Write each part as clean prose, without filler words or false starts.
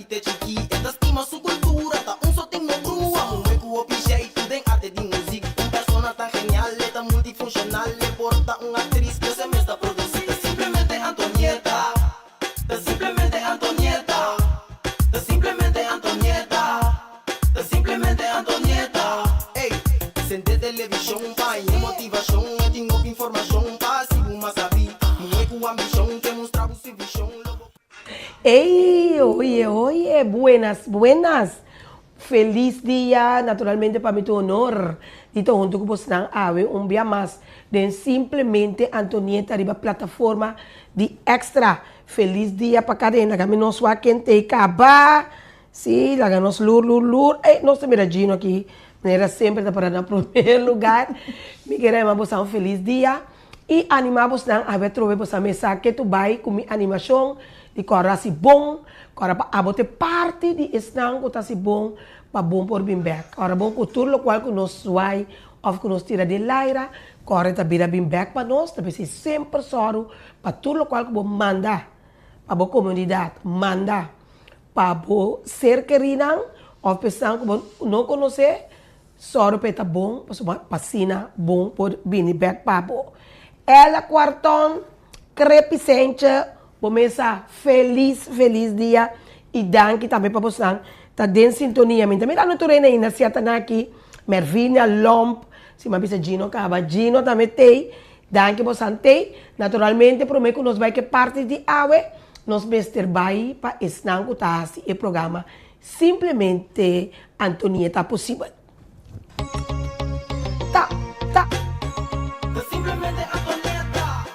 habite chiqui, esta estima su cultura, ta só tem no crua. Um eco objeto de arte de música, persona tan genial, tan multifuncional, le porta actriz que se me está producida. Simplemente Antonieta, simplemente Antonieta, simplemente Antonieta, simplemente Antonieta. Ei, sente televisão, pai, motivação, tenho informação, passivo, mas sabe, com ambição, demonstrava o serviço. Ei, oye, buenas. Feliz dia, naturalmente para mim, honor. Dito junto com você, um dia mais, de Simplesmente Antonieta, riba plataforma de Extra. Feliz dia para cadena, kami nos wakente kaba. Sim, laga nos lur. Nós temos Gino aqui, era sempre para no primeiro lugar. Me queremos um feliz dia. E animamos a ver trover você mesa que tu vai com animação de cora si bom, cora pa abote parte de esnang ko si bom pa bom por bimbek. Cora bom cultura lo qual que nos vai of que nos tira de laira, cora ta bira bimbek pa nós, tapi si sempre soro pa tudo lo qual que bom manda pa bo comunidade, manda pa bo ser querinang of pesang ko bom não conhecer, soro peta bom, pa sina bom por bimbek pa bo. Ela quarton crepicente, começa feliz dia e danke também para você, tá dentro sintonia, mas também tá no terreno aí, na ciata aqui, Mervinha, Lomp, se uma bisa Gino, cava Gino também tem, danke você tem, naturalmente prometo que nós vai que parte de awe, nós bester vai para esnango tá e programa Simplesmente Antonieta possível. Tá. Simplemente Antonieta,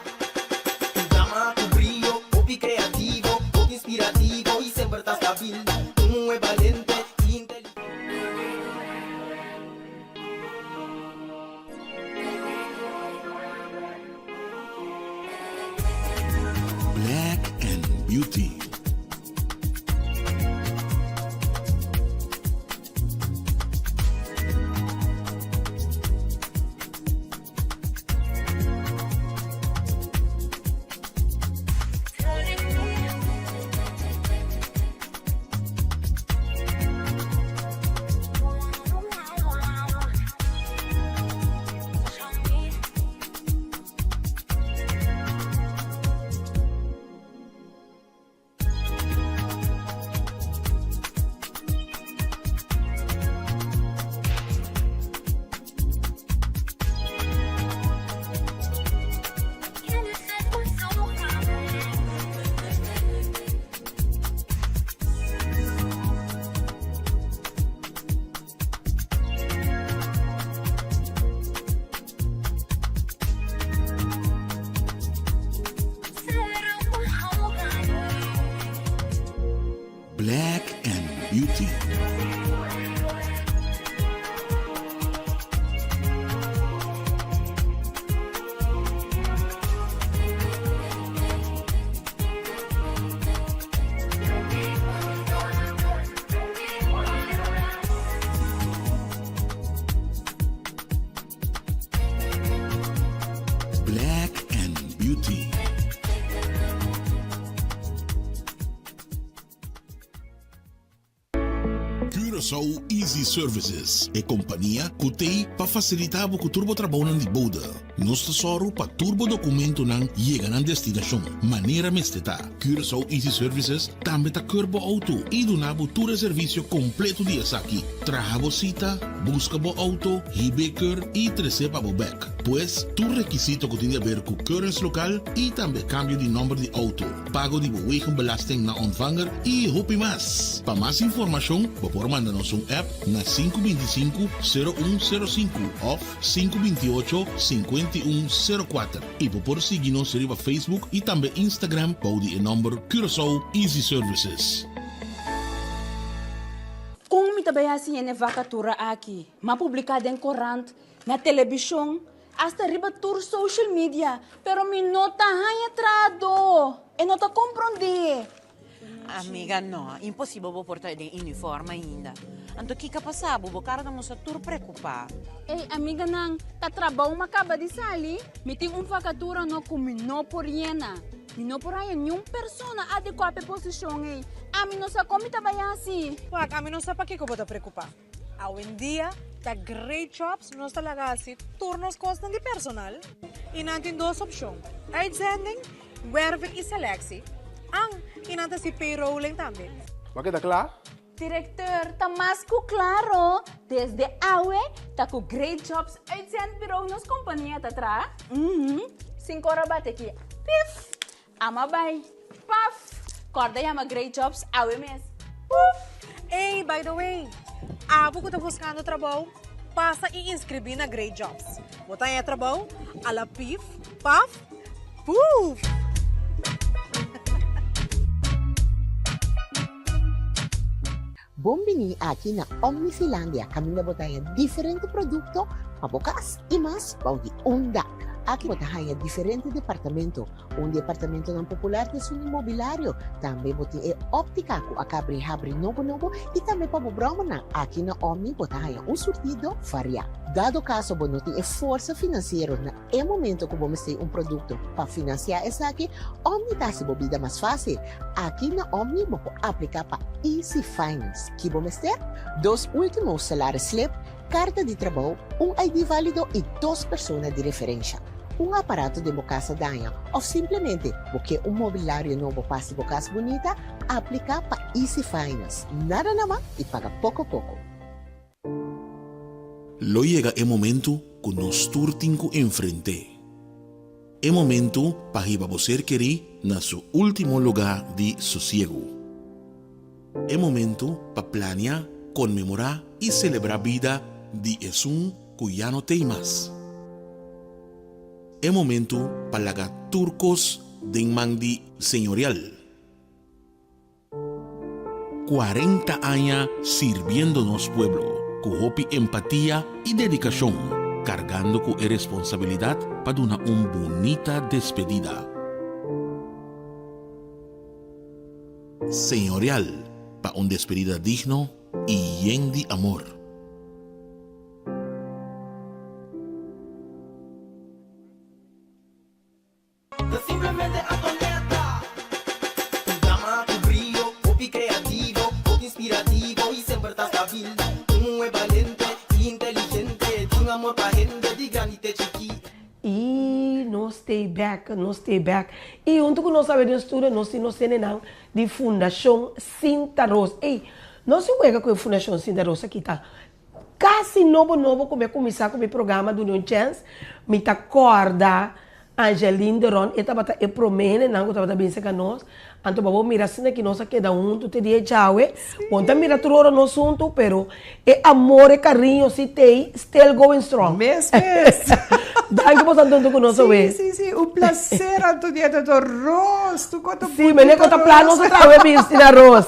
programa com brilho, hobby criativo, hobby inspirativo e sempre tá estável, é valente e inteligente. Black and Beauty. Black and Beauty. Black and Beauty. Curaçao Easy Services é companhia que tem para facilitar o turbo trabalho de boda. Nós tesoro para turbo documento não chega na destinação. Maneira mesteta. Curaçao Easy Services também está curbo auto e donava todo o serviço completo de aqui. Traga cita, busca bo auto, hibeker e receba bo back. Pois, tu requisito que tem a ver com currency local e também cambio de número de auto. Pago de wegenbelasting na ontvanger e hopi mas. Para mais informação, por mandar nos app na 525-0105 ou 528-5104. E por seguir-nos em Facebook e também Instagram para o número Curaçao Easy Services. Como me também assim é vacatura aqui, mas publicada em corrente, na televisão, hasta riba tour social media, pero me nota entrado e não tá compreender. Amiga, no, impossível vou portar de uniforme ainda. Anto que passava, vou cara não se tur preocupar. Ei, amiga nang, tá trabalho uma acaba de sair, me tem vacatura no cominou por hiena. E não por aí nenhuma pessoa adequada à posição, hein? A mim não sabe como trabalhar assim. Wag, a mim não sabe para que eu vou te preocupar. Hoje em dia, tá great jobs, não está lá assim, turnos costam de personal. E não tem duas opções. Uitzending, werving e selectie. E não tem payrolling também. Wat is dat klaar? Diretor, tá mais que claro. Desde aue, tá com great jobs uitzendbureau nas companhias tá atrás. 5 horas bate aqui. Pif! Ama bay. Paf! Corda yama great jobs aue mes. Hey, by the way, abo que tá buscando trabalho, passa e inscrever na Great Jobs. Botar aí trabalho, ala pif, paf, puf! Bombini aqui na Omnifinlândia, kami nabotaya diferente produto, pabukas e mas paudi unda. Aqui botaya diferente departamento. Departamento ng popular de sun imobiliário. Também boti óptica ko akabri-habri novo e também pabubroma na aqui na Omni botaya surtido varia. Dado caso bonoti força financeiro na momento que vamos ter produto para financiar essa aqui, Omni tá se bobida mais fácil. Aqui na Omni vou aplicar para Easy Finance. Que vamos ter 2 últimos salários slip, carta de trabalho, ID válido e 2 pessoas de referência. Aparato de casa danha ou simplesmente porque mobiliário novo passe casa bonita, aplicar para Easy Finance. Nada naman e paga pouco. Lo llega el momento que nos turtinco enfrente. El momento para ir a você querer na su último lugar de sosiego. El momento para planear, conmemorar y celebrar vida de Esun que ya no tem más. El momento para lagar turcos de mandi señorial. 40 años sirviéndonos pueblo, con hopi empatía y dedicación, cargando con responsabilidad para una bonita despedida. Señorial, para una despedida digno y lleno de amor. Simplemente Antonieta. Un drama, tu brillo, hobby creativo, hobby inspirativo y siempre estás hábil. Un es valiente y inteligente, de un amor para gente de granite chiquita. E nós stay back. E junto com nós sabemos tudo, nós temos de Fundação Cinta Rosa. Ei, nós se pega com a Fundação Cinta Rosa aqui tá quase novo como começar com o programa do New Chance, me tá corda Angeline de Ron, eta bata e promene nango ta bata bense ka nós, anto babo mira sina que nós queda tu te die chawe, ponta mira troro no sunto, pero e amor e carinho si tei still going strong. Mes. Danke por tanto con nós hoje. Sì, un placer Antonieta Torros, tu conta Sì, me ne conta plano so trawe Cristina Ros.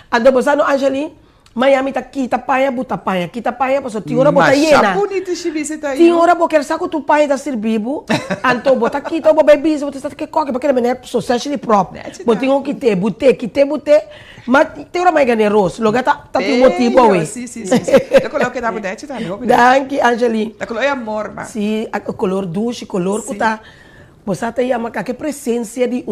Anto posano Angeline Miami tá kita paia buta paia, kita paia paso tinhora bota hiena. bonito se visita aí. Tinhora bo quer saco tu paia da servibo, anto bota kita bo bebis, bota sta que coque porque me socially prop. Botinho que te bute, mas tinhora mais ganhar ros, logo tá tem motivo aí. Sì. Eu coloquei na budete tá, não? Danke Angeline. Da color amor, ma. Sì, a color douce, color que tá. Você tá aí a marcar que presença de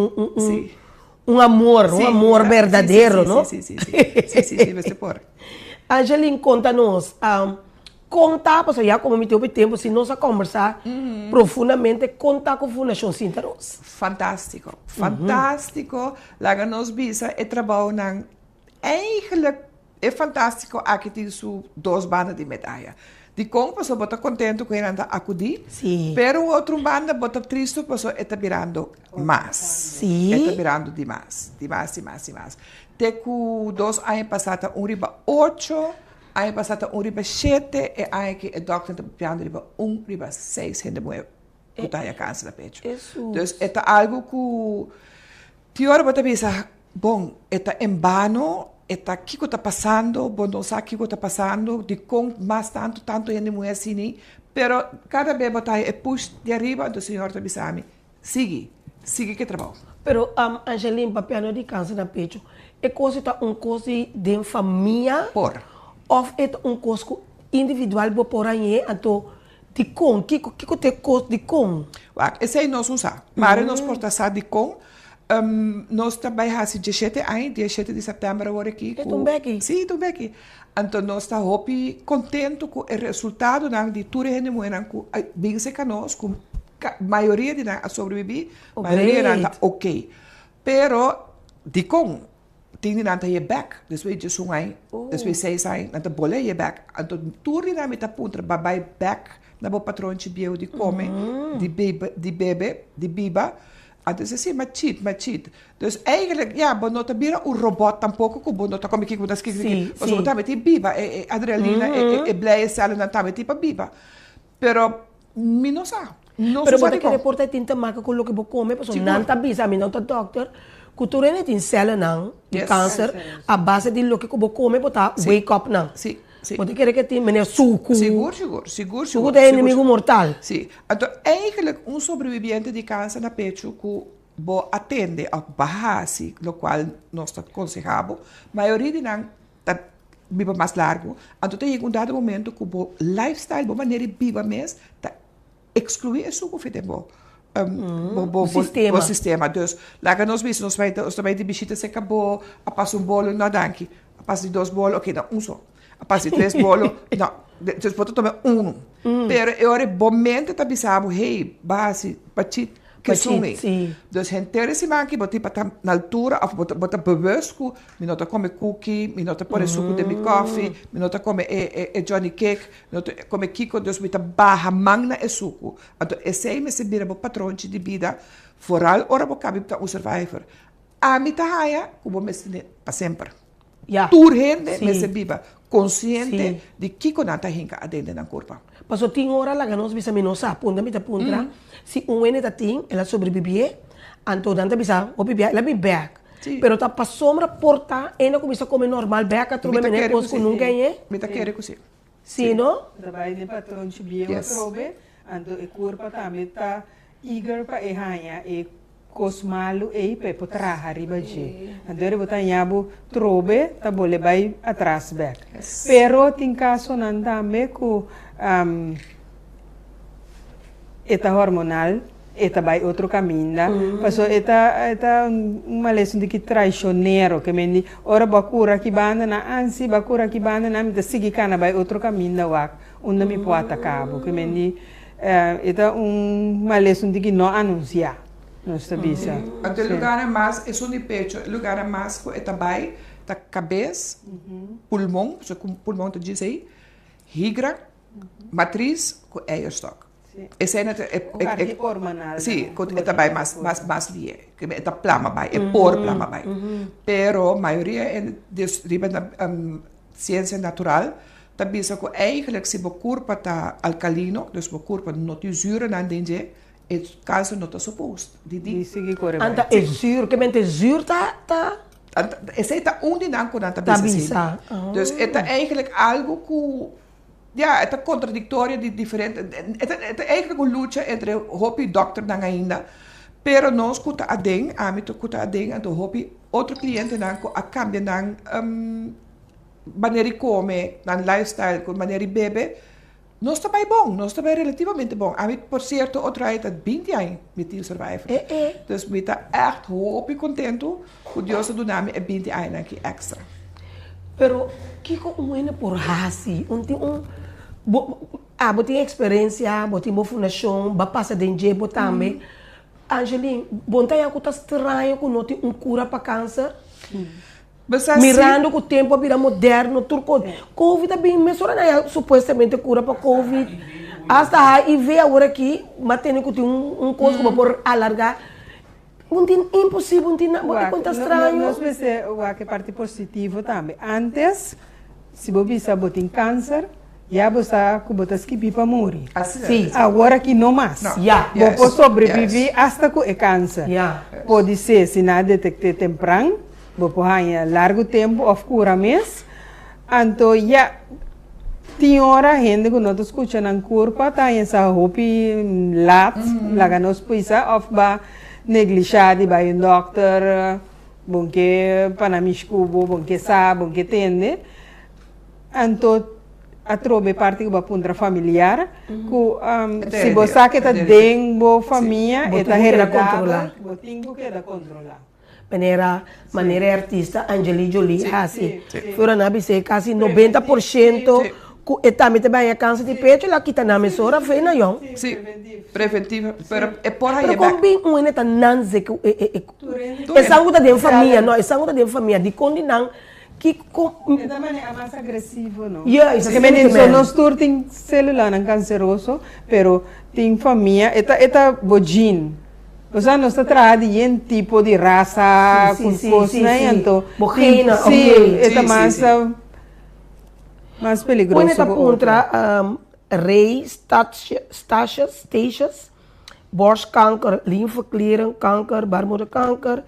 um amor verdadeiro, não? Sim, você pode. Angeline, conta-nos, conta, porque já como me teve tempo, se nós a conversar profundamente, conta com a Fundação Cinta Rosa. Fantástico. Laga nos visa e trabalho na eigenlijk é fantástico aqui tem su 2 bandas de medalha. De como pessoa bota contento com ela acudir, pero outro banda bota triste pessoa está virando mais. Está virando demais. Teku 2 anos passado riba 8, anos passado riba 7 e ano que o doctor está virando riba 6 ainda muito putaya câncer da pecho. Então, é algo que teora bota pensar, bom, está em vano. Eta kiko tá passando, bom não sabe kiko tá passando, de com mais tanto ainda mulher assim, pero cada vez botar é push de arriba do senhor Tabisami, sigue que trabalho. Pero Angeline, papiano de câncer na pecho, é coisa tá coisa de família, ou é coisa individual por aí, então De com, que te cost de com? Esse aí nós usamos. Mas nós portamos de com. Nós trabalhamos há 17 anos, 17 de setembro agora aqui. É tão bem aqui? Sim, tão bem aqui. Então nós estamos contentes com o resultado de tudo que nós bem se conosco, a maioria de nós sobrevive, a maioria está ok. Pero, de com, tem de nós je back, depois de 1 ano, depois 6 anos, nós boleh je back. Então tudo de nós está punta, babai back, na bo patrão de bio de come, de bebe, de biba. Então, assim, mas cheat. Então, eigenlijk, ja, bonota bira o robot tampouco, que bonota como que das que mas bonota meti biba, adrenalina, blij salen dan tamen tipo biba. Pero, mi no sa. No Pero sa você quer reportar tinta marca com o que você come, porque não tá bisa, não tá doctor. Cultura não tem célula não, de câncer, a base de lo que você come, botar wake up não. Sim. Você quer que tenha meneer suco. Seguro. Suco é inimigo mortal. Sim. Então, eigenlijk, sobrevivente de câncer na pecho que atende a base, lo qual nós aconselhamos, a maioria de nós vive mais largo. Então, tem dado momento que o lifestyle, a maneira de viver mesmo, excluir o suco de o sistema. Dus, laat nós ver, nós vai de bichita se acabou, a passa bolo, não danke. A passa de 2 bolos, ok, não, só. A passa de 3 bolos, não. Então, pode tomar 1. Pero, eu momento tá bisabo, hey, base, pachit, que sume. Dus, gente se manque, bota na altura, of bota bewust, minota come cookie, minota pôr suco de mi coffee, minota come Johnny Cake, minota come Kiko, dus minota barra magna e suco. Então, esse aí me se vira o patrão de vida, foral, ora bo cabe para um survivor. A mi tahaya, como me se para sempre. Tur gente me se viva consciente de que nata hinka adende na curva. Passou tem hora lá que nós bisa minosa, punta se ene tá tem, ela sobrevive, então danta bisa, o bebê, ela be back. Pero tá pa sombra porta, ena começa a comer normal, back a trobe mene cosco nunca é. Me tá querer cosi. Sim, não? Trabalho de patrão de bio trobe, então e curva também tá eager para erranha e cosmalo e pepo traha riba je. Então botar yabo trobe, tá bole vai atrás back. Pero tem caso nan também com eta hormonal, eta vai outro caminho, passou eta uma lesson de que traicioneiro, que mendi ora bakura que banda na ansi, bakura que banda na me sigi kana vai outro caminho da wak, onde me pode cabo, que mendi eta uma lesson de que não anunciar. Não está bisa. Então, lugar é mais, é só de pecho, lugar é mais com eta vai, da cabeça, pulmão, so pulmão te diz aí, higra, matriz com eierstock. Esse é hormonal. Sim, é também mais vie, que é da plama vai, é por plama vai. Pero a maioria é da ciência natural, tá bisa que eigenlijk se o corpo tá alcalino, dus o corpo não tem zuur na dentro, é caso não tá suposto. Anta é zuur, que mente zuur tá. Esse tá onde não quando tá bisa. Dus é eigenlijk algo que ja, é contraditório de diferente. É eigenlijk uma luta entre hopi e doctor não ainda. Pero nós kuta adeng, amito kuta adeng, então hopi outro cliente não a cambia não maneira de comer, não lifestyle, com maneira de beber. Nós está bem bom, nós está bem relativamente bom. A mim, por certo, outra aí está 20 anos met die survivor. Dus we está echt hopi contente, o Deus do nome é 20 anos aqui extra. Pero que como é por hasi, botem experiência, botem boa fundação, ba passa dentro, botam Angeline, bontem a coisa estranha que não tem cura para câncer. Mirando que o tempo vira moderno, tudo Covid é bem mensurado, supostamente cura para Covid. Hasta HIV agora aqui, mas tem que ter coisa que por alargar. Não tem impossível, não tem nada, coisa estranha. Nós vemos que parte positiva também. Antes, se você botar câncer, já você botar skip para morrer. Sim. Agora que não mais. Você sobreviver até que é câncer. Pode ser, se não detectar temprano, você ganha largo tempo ou cura mesmo. Então, já tem hora gente que não escuta na curva, tá essa roupa lat, lá nós pisa ou ba negligado by um doctor, bom que panamiscubo, bom que sabe, bom que tende. Então, a trobe parte que puntra familiar, se você que tá dentro da família, está heredada, botinho que da controlar. Maneira artista Angelina Jolie, assim, fora na BC, quase 90%, também tem a câncer de peito, ela quita na mesura, feia na yon. Sim, preventiva, é por aí. Pero como bem um ainda nanze que é sangue da família, não, é sangue da família, de condinan que é também é mais agressivo, não? Isso que menino nós todos tem célula não canceroso, pero tem família, eta bojin. Você não está trazendo um tipo de raça, coisa, né? Então, sim, é mais perigoso. Quando está contra stachas, borstkanker, lymfeklieren kanker, baarmoederkanker,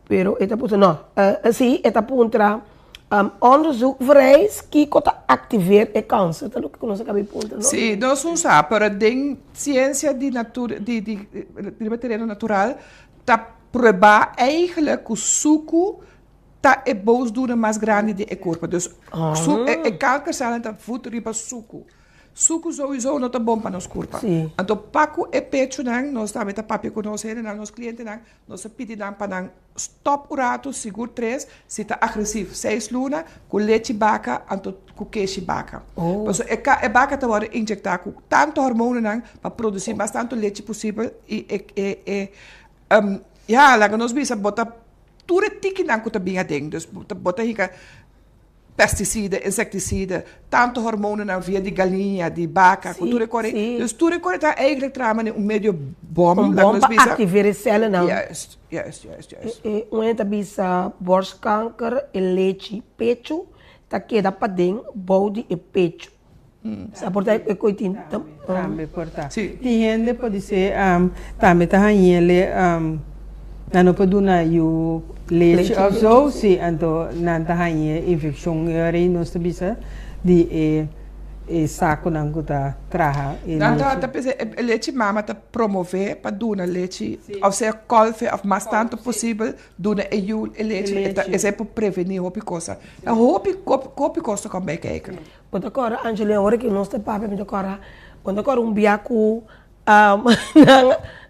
pero eta puto não, assim, eta contra onderzoek vereist que activeert é câncer, dat ook nós acabei ponto, não? Sim, nós não sabemos, para a ciência de material natural, tá provar eigenlijk que o suco tá é boosdoener mais grande de corpo. Dus kankercellen tá voet riba suco. Suco sowieso não tá bom para nos corpo. Então paco é pecho nang, nós também tá papi com nós nang, nos clientes nang, nós pedi nang para nang stop urato seguro 3, se tá agressivo 6 luna, com leite vaca, anto com queijo vaca. Então é vaca tá agora injectar com tanto hormônio nang para produzir bastante leite possível e lá nós bisa bota tudo tiki nang com também a ding, dus bota hica pesticida, inseticida, tanto hormonen nou via die galinha, die vaca, tudo é correto. Dus tudo é correto, eigenlijk trabalha meio bom. Een bom para activar as células, não? Juist. Uma bisa borstkanker, leite, pecho, tá queda para dentro, body e pecho. Sa porta é coitinho. Também porta. Tem gente pode ser, também tá ele, não pode dar o leite of zo, sim, então não tá aí infecção aí nós bisa de saco não tá traha. Não tá pensando leite mama tá promover para dar leite, ou seja, colfe of mais tanto possível dar leite, é para prevenir houve coisa. Houve coisa como é que Quando agora Angelina, hora que nós tá papo, quando agora biaco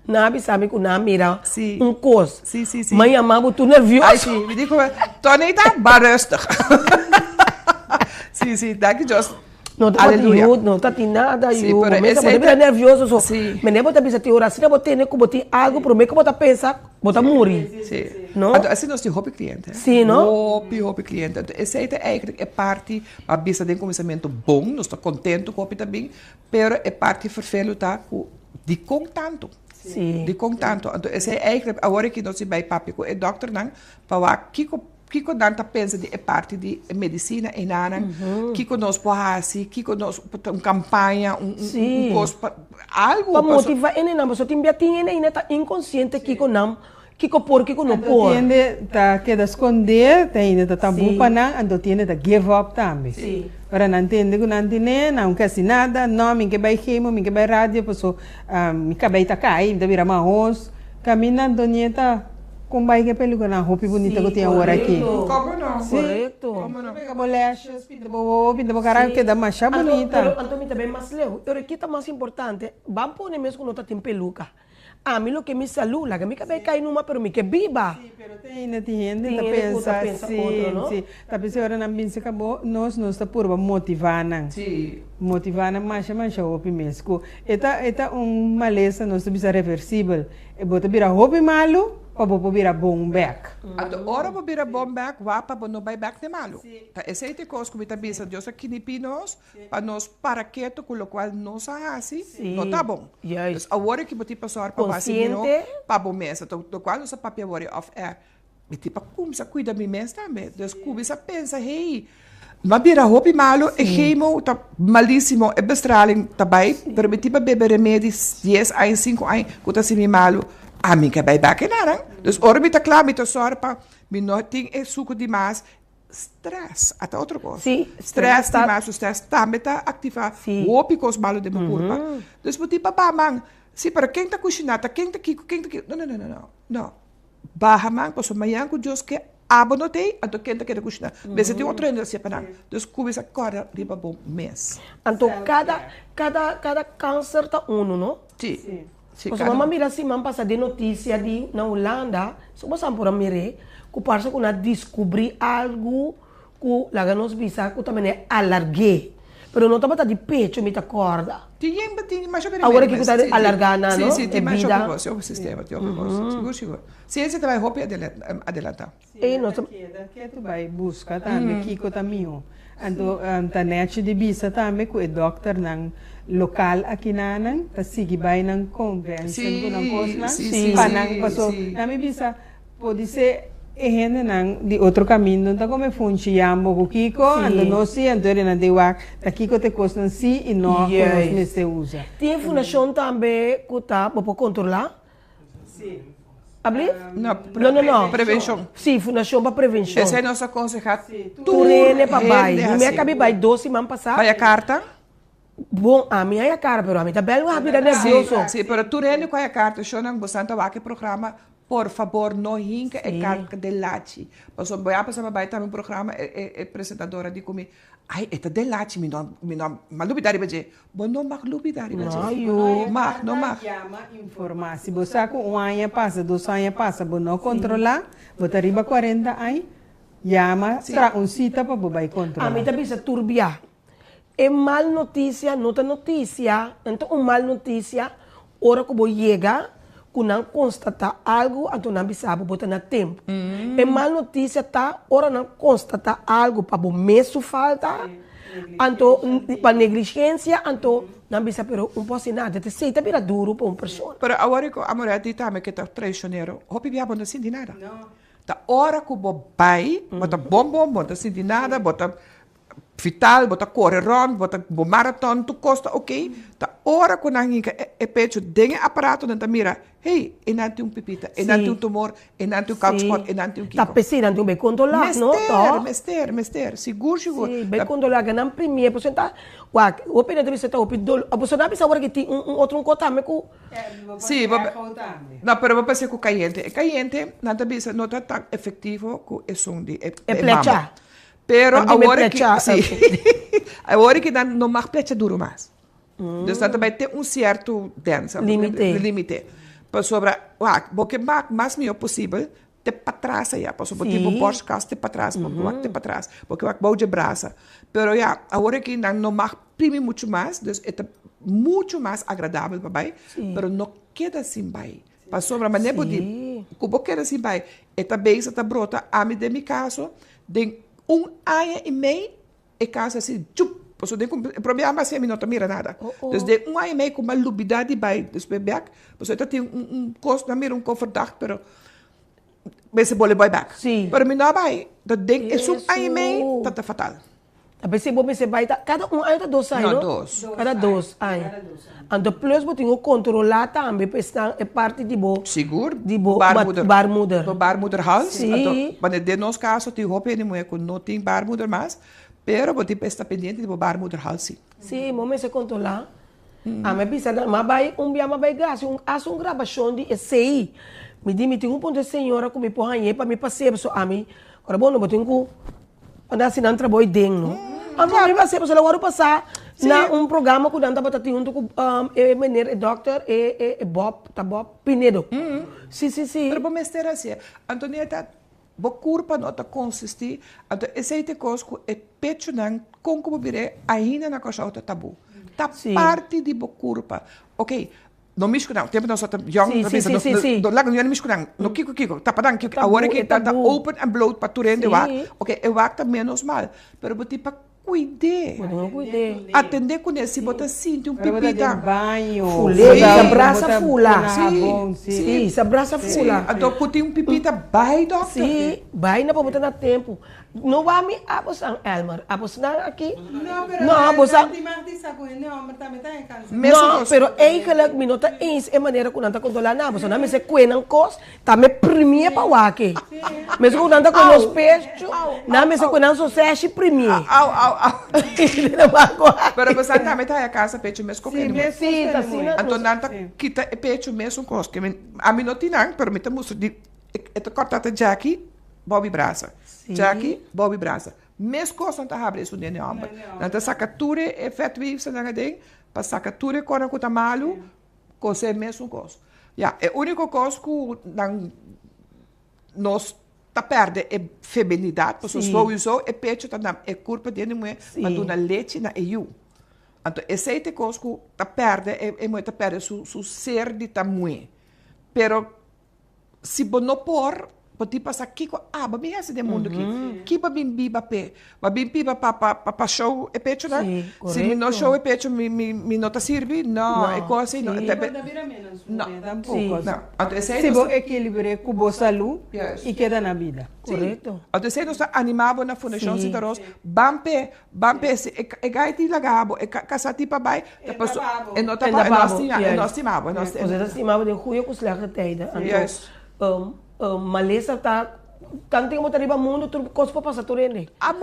Nabi sabe que na mira coisa. Sim. Mãe amava tu nervioso. Ai, sim, me digo, tô nem tá barustig. Sim, dank je Jos. Não tá ajuda, não tá nada ajuda. Mas você tá nervioso só. Mas nem bota bisa te orar, se não botar nem que botar algo pro meio que bota pensar, bota morrer. Sim. Não? Então assim nós temos cliente. Sim, não? Hobby cliente. Esse é eigenlijk é parte, a bisa tem começamento bom, nós está contente com o também, pero é parte vervelho tá de contanto. Sim. De contanto. Então esse é eigenlijk agora que nós vai papi com o doutor não, para Kiko danta pensa de parte de medicina e nada, Kiko nós pode Kiko nós campanha, coisa, algo para motivar ele não, só tem ele tá inconsciente Kiko não por Kiko não por. Tiene tá queda esconder, ainda tá tabu para não, então tiene tá give up também. Sim. Para não entender que não tem não quer assim nada, não me que vai queimo, me que vai rádio, pessoa, me que vai tá cai, me vira marros, caminhando nieta com baile película na roupa bonita que tem agora aqui. Como não? Correto. Como não? Pega bolachas, pinta bo cara que dá mais bonita. Então também mais leu. Eu aqui tá mais importante. Vamos pôr mesmo quando tá tem peluca. A mim lo que me saluda, que me cabe cair numa, pero me que viva. Sim, pero tem gente tá pensa sim. Tá pensando agora na minha acabou, nós está por motivar não. Sim. Motivar na mais hobby mesmo. Eta maleza nós precisa reversível. E bota vira hobby malo. Para virar bom back. Então, ora para virar bom back, vai para não vai back de malo. Tá, esse é o coisa que me tá pensando, eu sou quinipinos, para nós para quieto, com o qual nós assim, não tá bom. Então, agora que você passar para assim, para bom mês, então, do qual nós papel agora off air, me tipo como se cuida de mês também. Então, como se pensa, hey, mas vira hobby malo, e chemo tá malíssimo, é bestraling também, pero me tipo beber remédios 10 anos, 5 anos, que tá assim malo. A mim que vai back nada. Dus ora me tá claro, me tá sorpa, me não tem suco demais, stress, até outra coisa. Sim. Stress demais, o stress também tá ativar o picos malo de meu corpo. Dus você papá man, se para quem tá cozinhando, quem tá aqui, não. Barra man, pois amanhã que Deus quer abonotei, então quem quer custa. Mas tem outro ainda assim para então começa agora riba bom mês. Então cada câncer tá não? Sim. Mas mama mira assim, mama passa de notícia de na Holanda, se você por mire, que parece que na descobrir algo que lá nos visa que também é alargué. Pero não estava de pecho, me corda. Tem mais ou menos. Agora que está alargada, não? Sim, tem mais ou menos o sistema, seguro. Ciência vai roupa adelantar. E nós que tu vai buscar também que também. Então, a net de visa também que o doctor nang local aqui nanang, ta sige vai nang convention ko nang costa, panang paso. Nami bisa pode ser de outro caminho, então como funciona o Kiko, ando não se ando ele não deu a Kiko te custa si e não como se usa. Tem fundação também que tá para controlar? Sim. Abri? Não. Prevenção. Sim, fundação para prevenção. Essa é nossa aconselhar. Tudo é para baixo. Me acabei vai 12 semanas passar. Vai a carta? Bom, a minha é a cara, pero a minha tá bem rápida, nervioso. Sim, pero tu rende com a carta, eu não vou sentar aqui programa. Por favor, não rinca e carga de latte. Mas eu vou passar para também programa e apresentadora de comigo. Ai, é de latte, me não malubidari baje. Bom, não malubidari baje. Não, não. Chama informar. Se você com 1 ano passa, 2 anos passa, você não controlar, você arriba 40 anos, chama para cita para você controlar. A mim também se turbia. É mal notícia, não tem notícia. Então, uma mal notícia, hora que você chega, não constata algo, então não sabe botar na tempo. É mal notícia, tá? Ora não constata algo para o mês falta, então para negligência, então não sabe pero não pode nada. Te sei também duro para uma pessoa. Pero agora que a mulher diz também que tá traicioneiro, hopi viabo não sente nada. Não. Tá hora que o pai bota bom, bota sente nada, bota vital, bota corre run, bota marathon, tu costa, ok? Tá hora que não é pecho, tem aparato, não tá mira, hey, e não tem pipita, e não tem tumor, e não tem calspot, e não tem Tá pensando, não tem bem controlar, não? Mester, seguro. Sim, bem controlar, que não primeiro, você tá, o pena de você tá, a pessoa não pensa agora que tem outro contato, com... Sim, não, pero vou pensar com o caliente, não tá pensa, não tá tão efetivo com o som de plecha. Pero agora que não mais plecha duro mais. Então também tem certo limite. Para sobre, porque mais melhor possível, te para trás aí, para sobre tipo Porsche te para trás, porque o bom de braça. Pero agora que não mais prime muito mais, então é muito mais agradável para vai, pero não queda assim vai. Para sobre a maneira de, como queda assim vai, é também essa brota, a mim de meu caso, de 1 ano e meio, e casa assim, tchup, o problema é que não mira nada. Então, de 1 ano e meio, com uma lubidade vai, despegar, você tem custo, não mira confortável, mas você pode ir back. Sim. Para mim não vai, então, de 1 ano e meio, está fatal. Você vai, cada 1 ano está 2 anos, não? 2. Cada 2 anos. Então, plus, você tem que controlar também, é parte de bo. Seguro. De bo, barmuder. Barmuderhals. Sim. Então, de nosso caso, tem roupa de mulher que não tem barmuder mais, pero você está pendente de barmuderhals, sim. Sim, mas você controlar. A minha pensada, mas vai gastar, há gravação de SI. Me diz, tem ponto de senhora que me põe para me passear, a mim. Agora, bom, não tenho que andar assim, não trabalho dentro, não? Agora, vai ser, você agora passar na programa que danta para ter com o doctor e Bob Pinedo. Sim. Pero vamos estar assim. Antonieta, a curva não está consistir. Então, esse coisa que é pecho não com como viré ainda na coisa outra tabu. Tá parte de a curva. Ok. Não me escutam, tempo nós estamos young, não lá não me escutam, não kiko, tá padang, agora que tá open and bloat para tu rende lá, ok, eu acho menos mal, pero botar para cuidar, atender com esse, botar sinto pipita, banho, abraça fula, sim, abraça fula, então botar pipita, vai doctor, sim, vai na para botar na tempo. Não vai me abusar, Elmer. Abusar aqui? Não, abusar. Não, pero eigenlijk me nota eens é maneira que não está controlando nada. Você não me se cuenam cos, tá me premia para o aqui. Mas quando não está com os peixes, não me se cuenam sucesso premia. Pero você também está a casa pecho mesmo com ele. Sim, tá assim. Então não está quita pecho mesmo cos que a mim não tem nada, pero me tá mostrando de cortar a Jackie. Bobby Brasa. Jackie, Bobby Brasa. Mes coisas não tá abre isso de nenhuma. Não tá sacature é feito isso na ding, para sacature quando o malu, coisa é mesmo coisa. Ja, é único coisa que nós tá perde é feminidade, porque sowieso é pecho tá é corpo de mulher, mas dona leite na eu. Então, esse é coisa que tá perde é muito perde su ser de tamanho. Pero se não por pode passar aqui com babi esse de mundo aqui. Que babi biba pe. Babi biba pa show e pecho lá. Se me não show e pecho me não tá serve, não, é coisa assim, não. Não, não. Então se você equilibrar com boa saúde e queda na vida. Correto. Então se nós animamos na Fundação Citaros, bampe e gaiti lagabo, e casati pa bai, depois e não tá pa nós estimamos, Você estimava de ruim com slaga teida. Maleza tá tanto que botar riba mundo tudo coisa para passar tudo ele. Al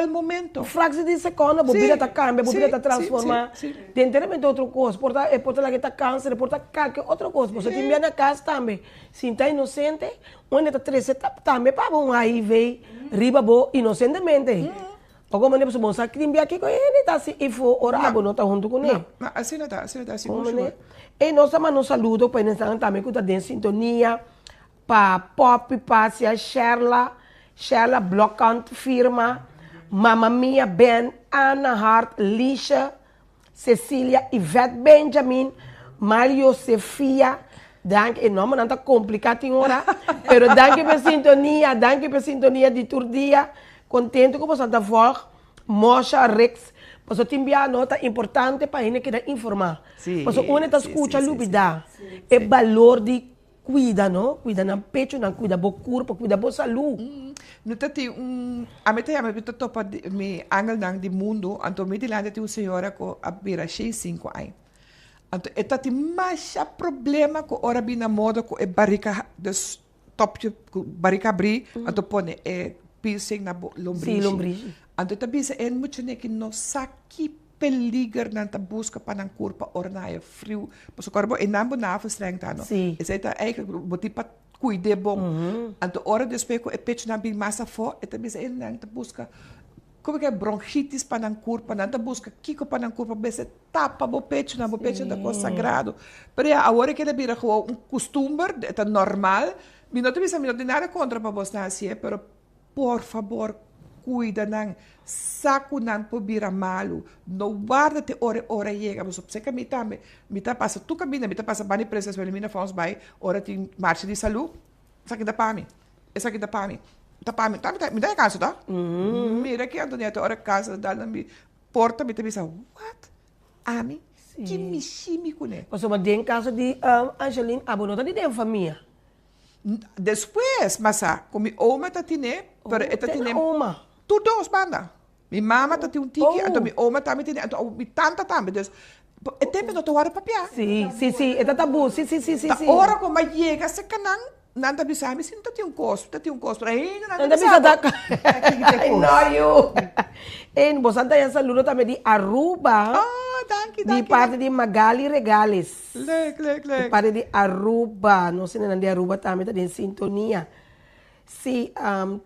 momento. Fraction de segundo, bobida tá cambia, bobida tá transforma. De inteiramente outra coisa, porta lá que tá câncer, porta qualquer outra coisa. Você tem bem na casa também. Se tá inocente, onde tá 13 também para um aí veio riba bo inocentemente. Alguma maneira você mostra que tem aqui com ele tá se e for orabo não tá junto com ele. Não, assim não tá, assim. E nós também nos saludo para nós também que tá em sintonia. Pa Pop, Pássia, Sherla Blockant, Firma, Mamma Mia, Ben, Anna Hart, Lisha, Cecília, Ivete Benjamin, Mario, Sofia. Dank enorme, não está complicado agora, pero danke per sintonia de todo dia. Contento com você está volta, Mosha, Rex, você tem enviar nota importante para ele que informar. Você onde está escuta lubida, é valor de cuida, não? Cuida no pecho, não cuida do corpo, cuida da saúde. Não tem a mim tem a topa me angel nang de mundo, então me de lá tem uma senhora com a beira 65 anos. Então esta tem mais problema com ora bem na moda com barrica des top barrica abrir, então põe piercing na lombriz. Sim, lombriz. Então também é muito que não saque peligro nanta busca para não corpo ornaia frio, porque o corpo é não bonava estranho tá não. Isso é eigenlijk boti para cuidar bom. Então hora depois que é pecho na bem massa for, é também é não busca como que é bronquitis para não corpo, não busca kiko para não corpo, bese tapa bo pecho da coisa sagrado. Pero a hora que ele vira um costume, é normal. Me não tem nada contra para você assim, pero por favor cuida ng saco ng pobira malo. No guarda te ora chega. Mas você que me tá passa tu caminha, me tá passa bani presas, mas me na fomos vai, ora tem marcha de saúde. Essa aqui dá para mim. Essa aqui dá para mim. Dá para mim. Me dá casa, tá? Mira que Antonieta ora casa dá na mi porta, me tá pensando, what? Ami? Que me chime com ele. Você vai em casa de Angeline, abonota de dentro família. Depois, mas como oma tá tine, pero eta tine oma. Tudo os banda. Minha mama tá um tiki, então minha oma também tem, então minha tanta também. Então, é tempo não tô hora papia. Sim, é tabu, sim. Hora como chega se canang, nada bisa, me sinto tem um costo, aí nada bisa da. Não eu. En você tá essa saludo também de Aruba. Danke. De parte de Magali Regales. Lek. De parte de Aruba, não sei nem de Aruba também tá em sintonia. Se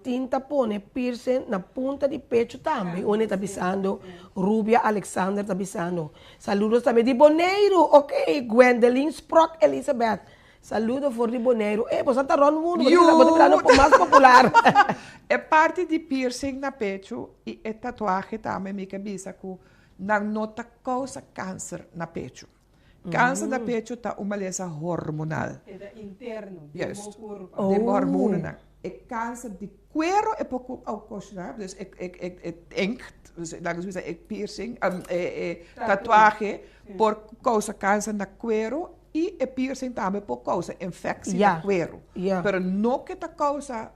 tinta põe piercing na ponta de pecho também, onde está pisando, Rubia Alexander está pisando. Saludos também de Boneiro, ok, Gwendolyn Sprock Elizabeth. Saludos for de Boneiro. Você está rolando o mundo, você está mais popular. É parte de piercing na pecho e é tatuagem também, minha cabeça, que não nota causa câncer na pecho. Câncer na pecho está uma lesão hormonal. É interno, de hormônio. É câncer de cuero, é pouco ao questionar, dus é piercing, tatuagem por causa câncer na cuero e é piercing também por causa infecção na cuero. Pero não que tá causa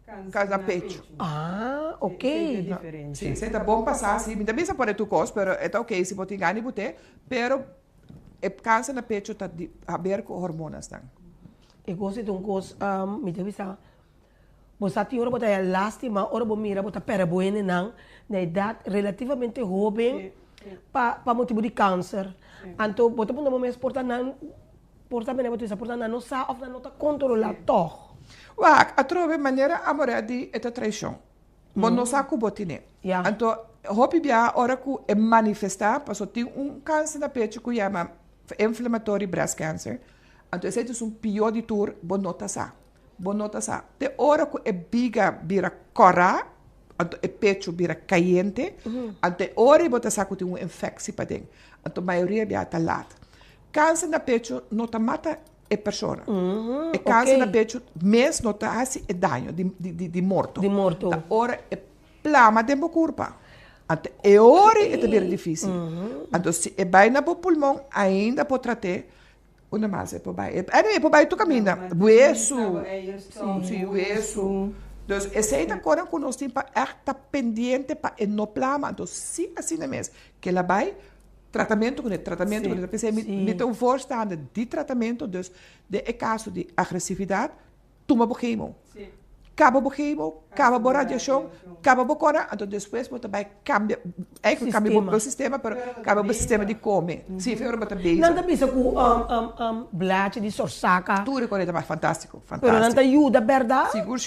câncer na pecho. Ok. É diferente. Sim, é bom passar, sim. Também se pode tu coisa, pero é ok, se pode ganhar bote, pero é câncer na pecho tá a ver com hormonas não. Eu gosto de coisa, me deve saber. Você tem hora botar lástima, hora mira botar pera buena não, na idade relativamente jovem, para motivo de câncer. Então, botar por um momento porta não sa of não tá controlar toch. Wak, a trove maneira amore di eta traição. Bom, não saco botine. Então, hopi bia ora ku é manifestar, passo tem câncer na peito que chama inflammatory breast cancer. Então, esse é pior de tudo, bom nota sa. Bom nota sa. De hora que é biga bira cora, então é peito bira caliente, então hora e bota sa que tem infecção para dentro. Então, a maioria bia tá lata. Câncer na peito não tá mata é pessoa. E câncer na peito, mês não tá assim é dano de morto. De morto. Da hora é plama de curva. Então, é hora é bem difícil. Então, se é bem na pulmão, ainda pode tratar. Uma mais é por baixo. É por baixo tu caminha. Hueso. Sim, hueso. Então, esse aí tá correndo com nós para estar pendente para não plama. Então, se assim é mesmo, que ela vai tratamento com ele, pensei, me tem voorstaande de tratamento, dus de caso de agressividade, toma boquemo. Acaba boquemo, acaba a radiação, acaba a cora, então depois você vai cambiar, cambia o sistema, mas acaba o sistema de comer. Sim, foi uma base. Não pensa com blate de sorsaca. Tudo é correto, mas fantástico. Pero não te ajuda, verdade? Seguro.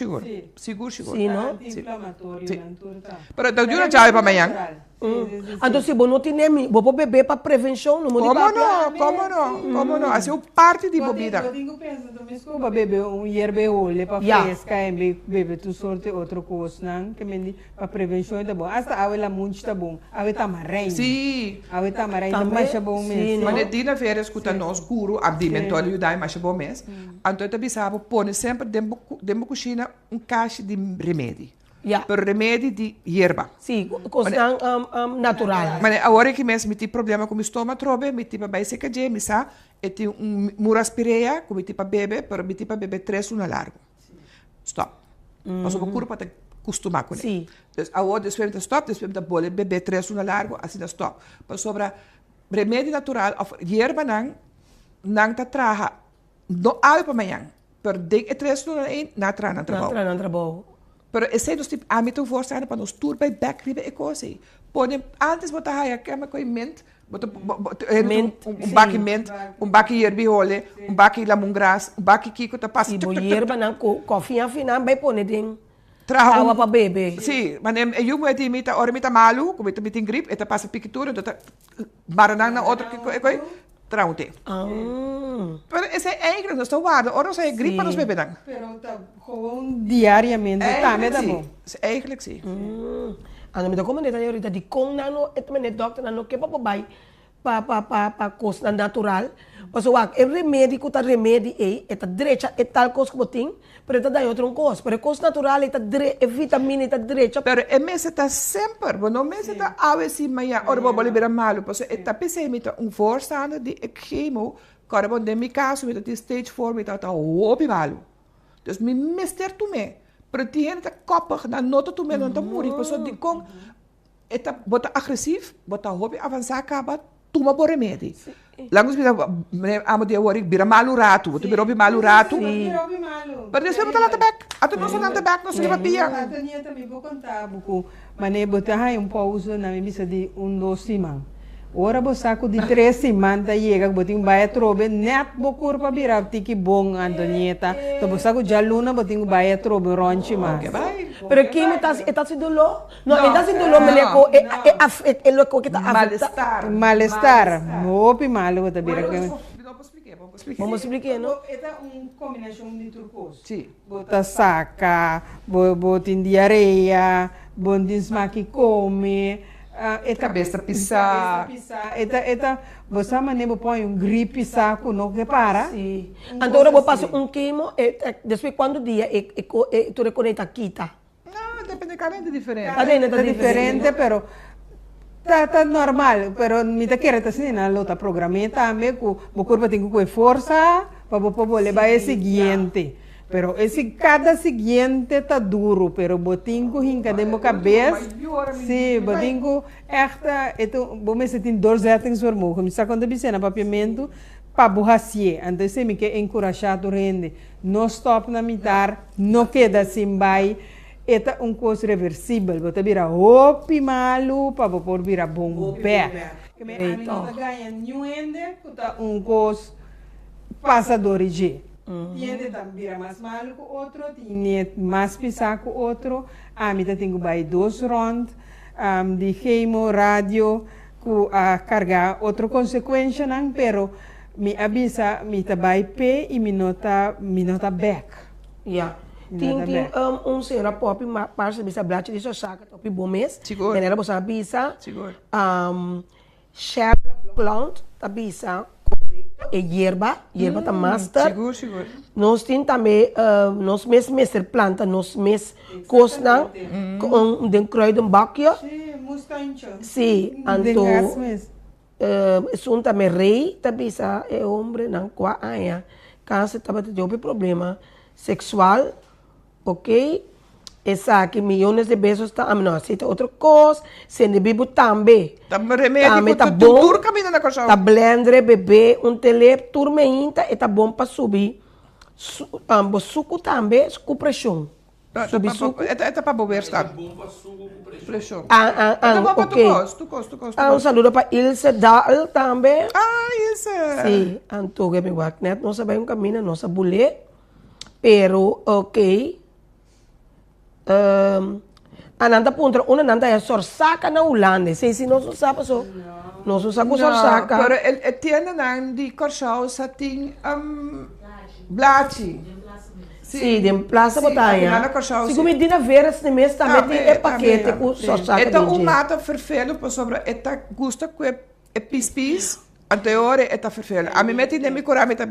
Sim, não? Anti-inflamatório. Pero então, ajuda já para amanhã. Então, se você não tem, vou beber para prevenção, não Como não? Assim, parte de bebida. Eu penso, desculpa, beber hierbe para fresca, beber tu sorte outra coisa, não? Que me para prevenção é bom. Hasta a ela muito tá bom. A ela tamarém. Sim. A ela tamarém também é bom mesmo. Mas Dina Vera escuta nós guru, a mentor e o dai mais bom mesmo. Então eu bisabo põe sempre dentro da cozinha caixa de remédio. Per remédio de hierba. Sim, coisa natural. Mas agora que mesmo tem problema com o estômago, trobe, me tipo vai secar de misa, e tem muraspireia, como tipo bebe, pero me tipo bebe 3 na largo. Stop. Mas o corpo para acostumar com ele. Então, agora depois de stop, depois de bole bebe 3 na largo, assim da stop. Mas sobre remédio natural, hierba não tá traga, não há para amanhã. Per ding 3 na trabalho. Pero esse é o tipo âmbito voorstaan para nós tudo bij backribe e coisa. Pode antes botar aí a cama com mente, botar baki mente, baki hierbi hole, baki lamungras, baki kiko ta passa. Se hierba não coffee afinal vai pôr dentro. Água para beber. Sim, mas eu me imita ora mita malu, como mita gripe, eta passa piquitura, então baranang na outra coisa. Traute. Pero esse é eigenlijk nós estamos guardando. Ora você gripe para nós beber dan. Pero tá gewoon diariamente também tá bom. Eigenlijk sim. Ano me como neta ahorita de com nano et me doctor nano que papo vai pa coisa natural. Mas o remédio que tá remédio é direita é tal coisa que tem, pero tá daí outra coisa. Pero coisa natural é vitamina tá direita. Pero é mesmo tá sempre, não mesmo tá ao esse manhã, ora vou liberar malo, porque tá pensei me tá voorstaande de chemo, cara bom de meu caso me tá de stage 4 me tá hopi malo. Dus me mister tu me, pero tiene tá koppig na nota tu me não tá morir, porque de com tá bota agressivo, bota hopi avançar acaba toma por remédio. Langus me amo de agora bira malu rato, tu bira malu rato. Pero depois botar lá tabak, ato não só na tabak, não se leva pia. Tania também vou contar buku, mas botar aí pausa na missa de 2 semanas. Ora bo saco de 3 semanas chega, botinho vai trobe, net bo curva virar tiki bom Antonieta. To bo saco já luna botinho vai trobe ronchi mas. Pero que me tá se dolor? Não, está se dolor me leco é loco que tá malestar. Mopi malo tá vira que. Vamos explicar, não? É combinação de turcos. Sim. Bota saca, botin diarreia, botin smaki come. Cabeça pisar. Você maneira põe gripe saco não repara? Sim. Então eu vou passar quimo, depois quando dia tu reconecta quita. Não, depende de cada diferente. Tá diferente, pero tá normal, pero me tá querendo assim na luta programada também com o corpo tem que força para poder levar esse seguinte. Pero esse cada seguinte tá duro, pero botinho hinca de cabeça. Sim, botinho esta, vamos dizer, tem 2 settings por mim. Começar quando bicena papiamento para borracier. Então, se me quer encorajar a rende, não stop na mitad, não queda assim, vai. É coisa reversível. Você vira opi malo para poder virar bom pé. Que me ganha new ende, coisa passador de. Tiene também mais mal que o outro, tiene mais pisar que o outro. A mim tenho vai 2 rounds de queimo, rádio, que a cargar outra consequência, não, pero me avisa, me tá vai pé e me nota back. Yeah. Tem senhora pop, parça bisa blate disso saca, top bom mês. Seguro. Menera você bisa. Seguro. Share plant, tá bisa. E hierba tá master. Seguro. Nós tem também, nós mesmo planta, nós mesmo cosnan, com den kruiden bakje. Sim, mustancho. Sim, anto. Também rei, tá bisa, é homem, não qua aia. Caso tava tendo problema sexual, ok? Essa aqui milhões de pesos tá, não, aceita outra coisa, sendo bibo também. Também remédio, tá bom. Tudo caminha na coxa. Tá blender, bebê, tele, turma ainda, e tá bom para subir. Suco também, com pressão. Subir suco. É para beber, está. Bom para suco com pressão. É bom para tu gosto. Um saludo para Ilse Dahl também. Ilse. Sim, anto que me waknet, não sabemos caminho, não sabemos. Pero, ok. Ananda puntra, una nanda é sorsaca na Holanda. Se não sabe só. Não sabe sorsaca. Pero el tiene nan di corchao sa ting blati. Sim, de Plaza Botanha. Se come dina veras de mês também é paquete com sorsaca. Eta mata vervelo por sobre eta gusta que é pis anteriore eta vervelo. A mim meti nem me cura meta.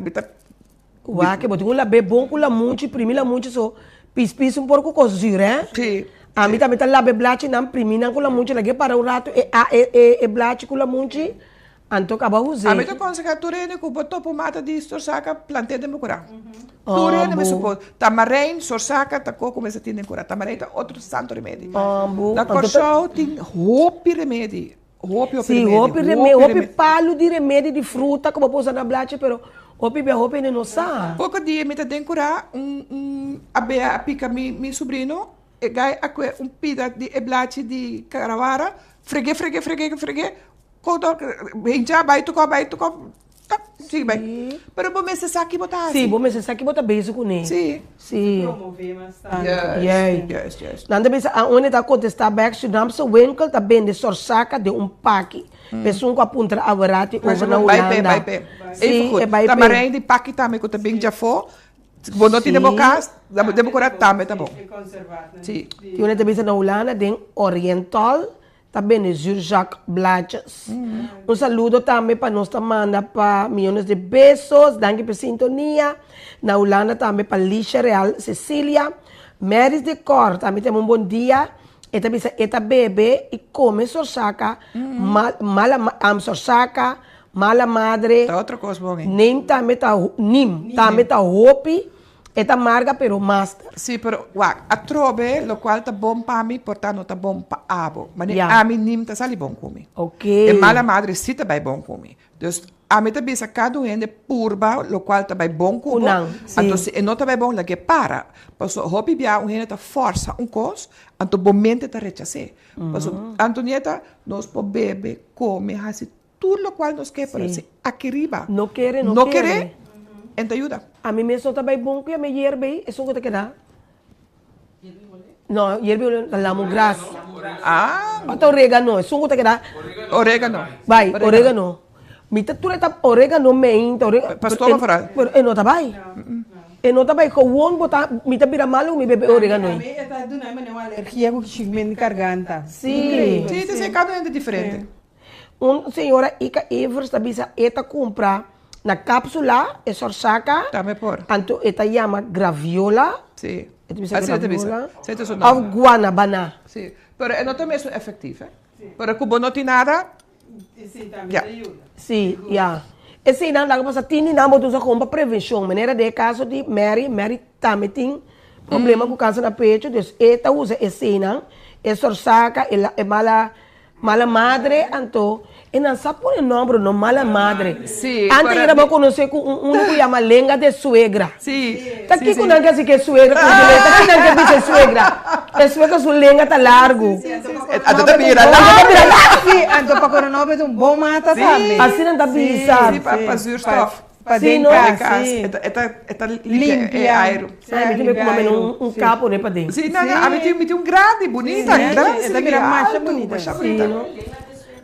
Uau, que botinho lá bem bom com la muito, primeira muito só pis pouco cozinhar, hein? Sim. A mim também tá lá bem blate não primina com la muito, lá que para o rato é blate com la muito, anto acaba usar. A mim tô conseguindo turene com botou por mata de sorsaca plantei de me curar. Turene me supor, tamarém, sorsaca, tá coco mas tem de curar. Tamarém tá outro santo remédio. Da corchão tem roupa remédio. Sim, roupa palo de remédio de fruta como pousa na blate, pero roupa não sabe. Pouco dia me tá de curar a pica mi sobrinho e gai a pida de blate de caravara, fregue. Quando já vai tu sim, bem. Pero bom mês aqui botar. Sim, bom mês aqui botar beijo com ele. Sim. Promover bastante. Yes. Nanda bisa onde tá contestar back se não se winkel tá bem de sorsaca de paque. Pessoa com a punta avarate over na Holanda. Vai. Sim, tamarém de paque também que também já foi. Bom, não tem democracia, democracia também tá bom. Sim. E onde tá bisa na Holanda de Oriental. Também é Jacques Blaches. Saludo também para nós manda para milhões de pesos. Danke por sintonia. Na Holanda também para Lixa Real Cecília. Meris de Cor também tem bom dia. Eta bebê e come sorsaca. Sorsaca, mala madre. Tá outra coisa bom, hein? Nem também tá hopi. Eta marga pero master. Sim, pero a trobe, lo qual tá bom para mim, portanto tá bom para abo. Mas a mim nem tá sali bom comer. Ok. E mala madre sim tá bem bom comer. Então, a mim tá bisa cada gente purba, lo qual tá bem bom comer. Então, se não tá bem bom, lá que para. Passo hobby bia gente tá força coisa, então bom mente tá rechacer. Passo Antonieta nós po bebe, come, hace tudo lo qual nós quer para se aqui riba. Não quer. Então ajuda. A mim mesmo também bom que a minha hierba é só que te dá. Não, hierba lemongrass. Bota orégano, é só que te dá. Orégano. Vai, orégano. Mita tu tá orégano meinta, pastor fora. E não tá vai. E não tá vai com o botar mita bira malo me bebe orégano. A mim tá dando uma alergia com chicmento garganta. Sim. Sim, tem cada gente diferente. Senhora Ica Evers também está comprar na cápsula é sorsaca. Também por. Anto eta chama graviola. Sim. Graviola. Of guanabana. Sim. Pero não é mesmo efetivo. Pero como não tem nada. Sim, também ajuda. Sim, já. Esse não dá para tini não botar só como prevenção, maneira de caso de Mary também tem problema com câncer na peito, então eta usa esse não, é sorsaca, é mala madre, anto e não sabe por o nome não mala madre. Sim. Antes era bom conhecer com que chama lenga de suegra. Sim. Tá aqui com não que é suegra, com direita, aqui não que é suegra. É suegra sua lenga tá largo. Anto tá vira lá. Sim, anto para coronel é bom mata também. Assim não tá bisa. Sim, para zuurstof. Para Sim, dentro não? da casa. casa. Está Limpia. é aero. Sai, me limpia comer aero. um capo, né, para dentro. Sim, não, a mim tem um grande, bonita, Sim, grande. essa vira mancha bonita. Mancha Sim, bonita. não?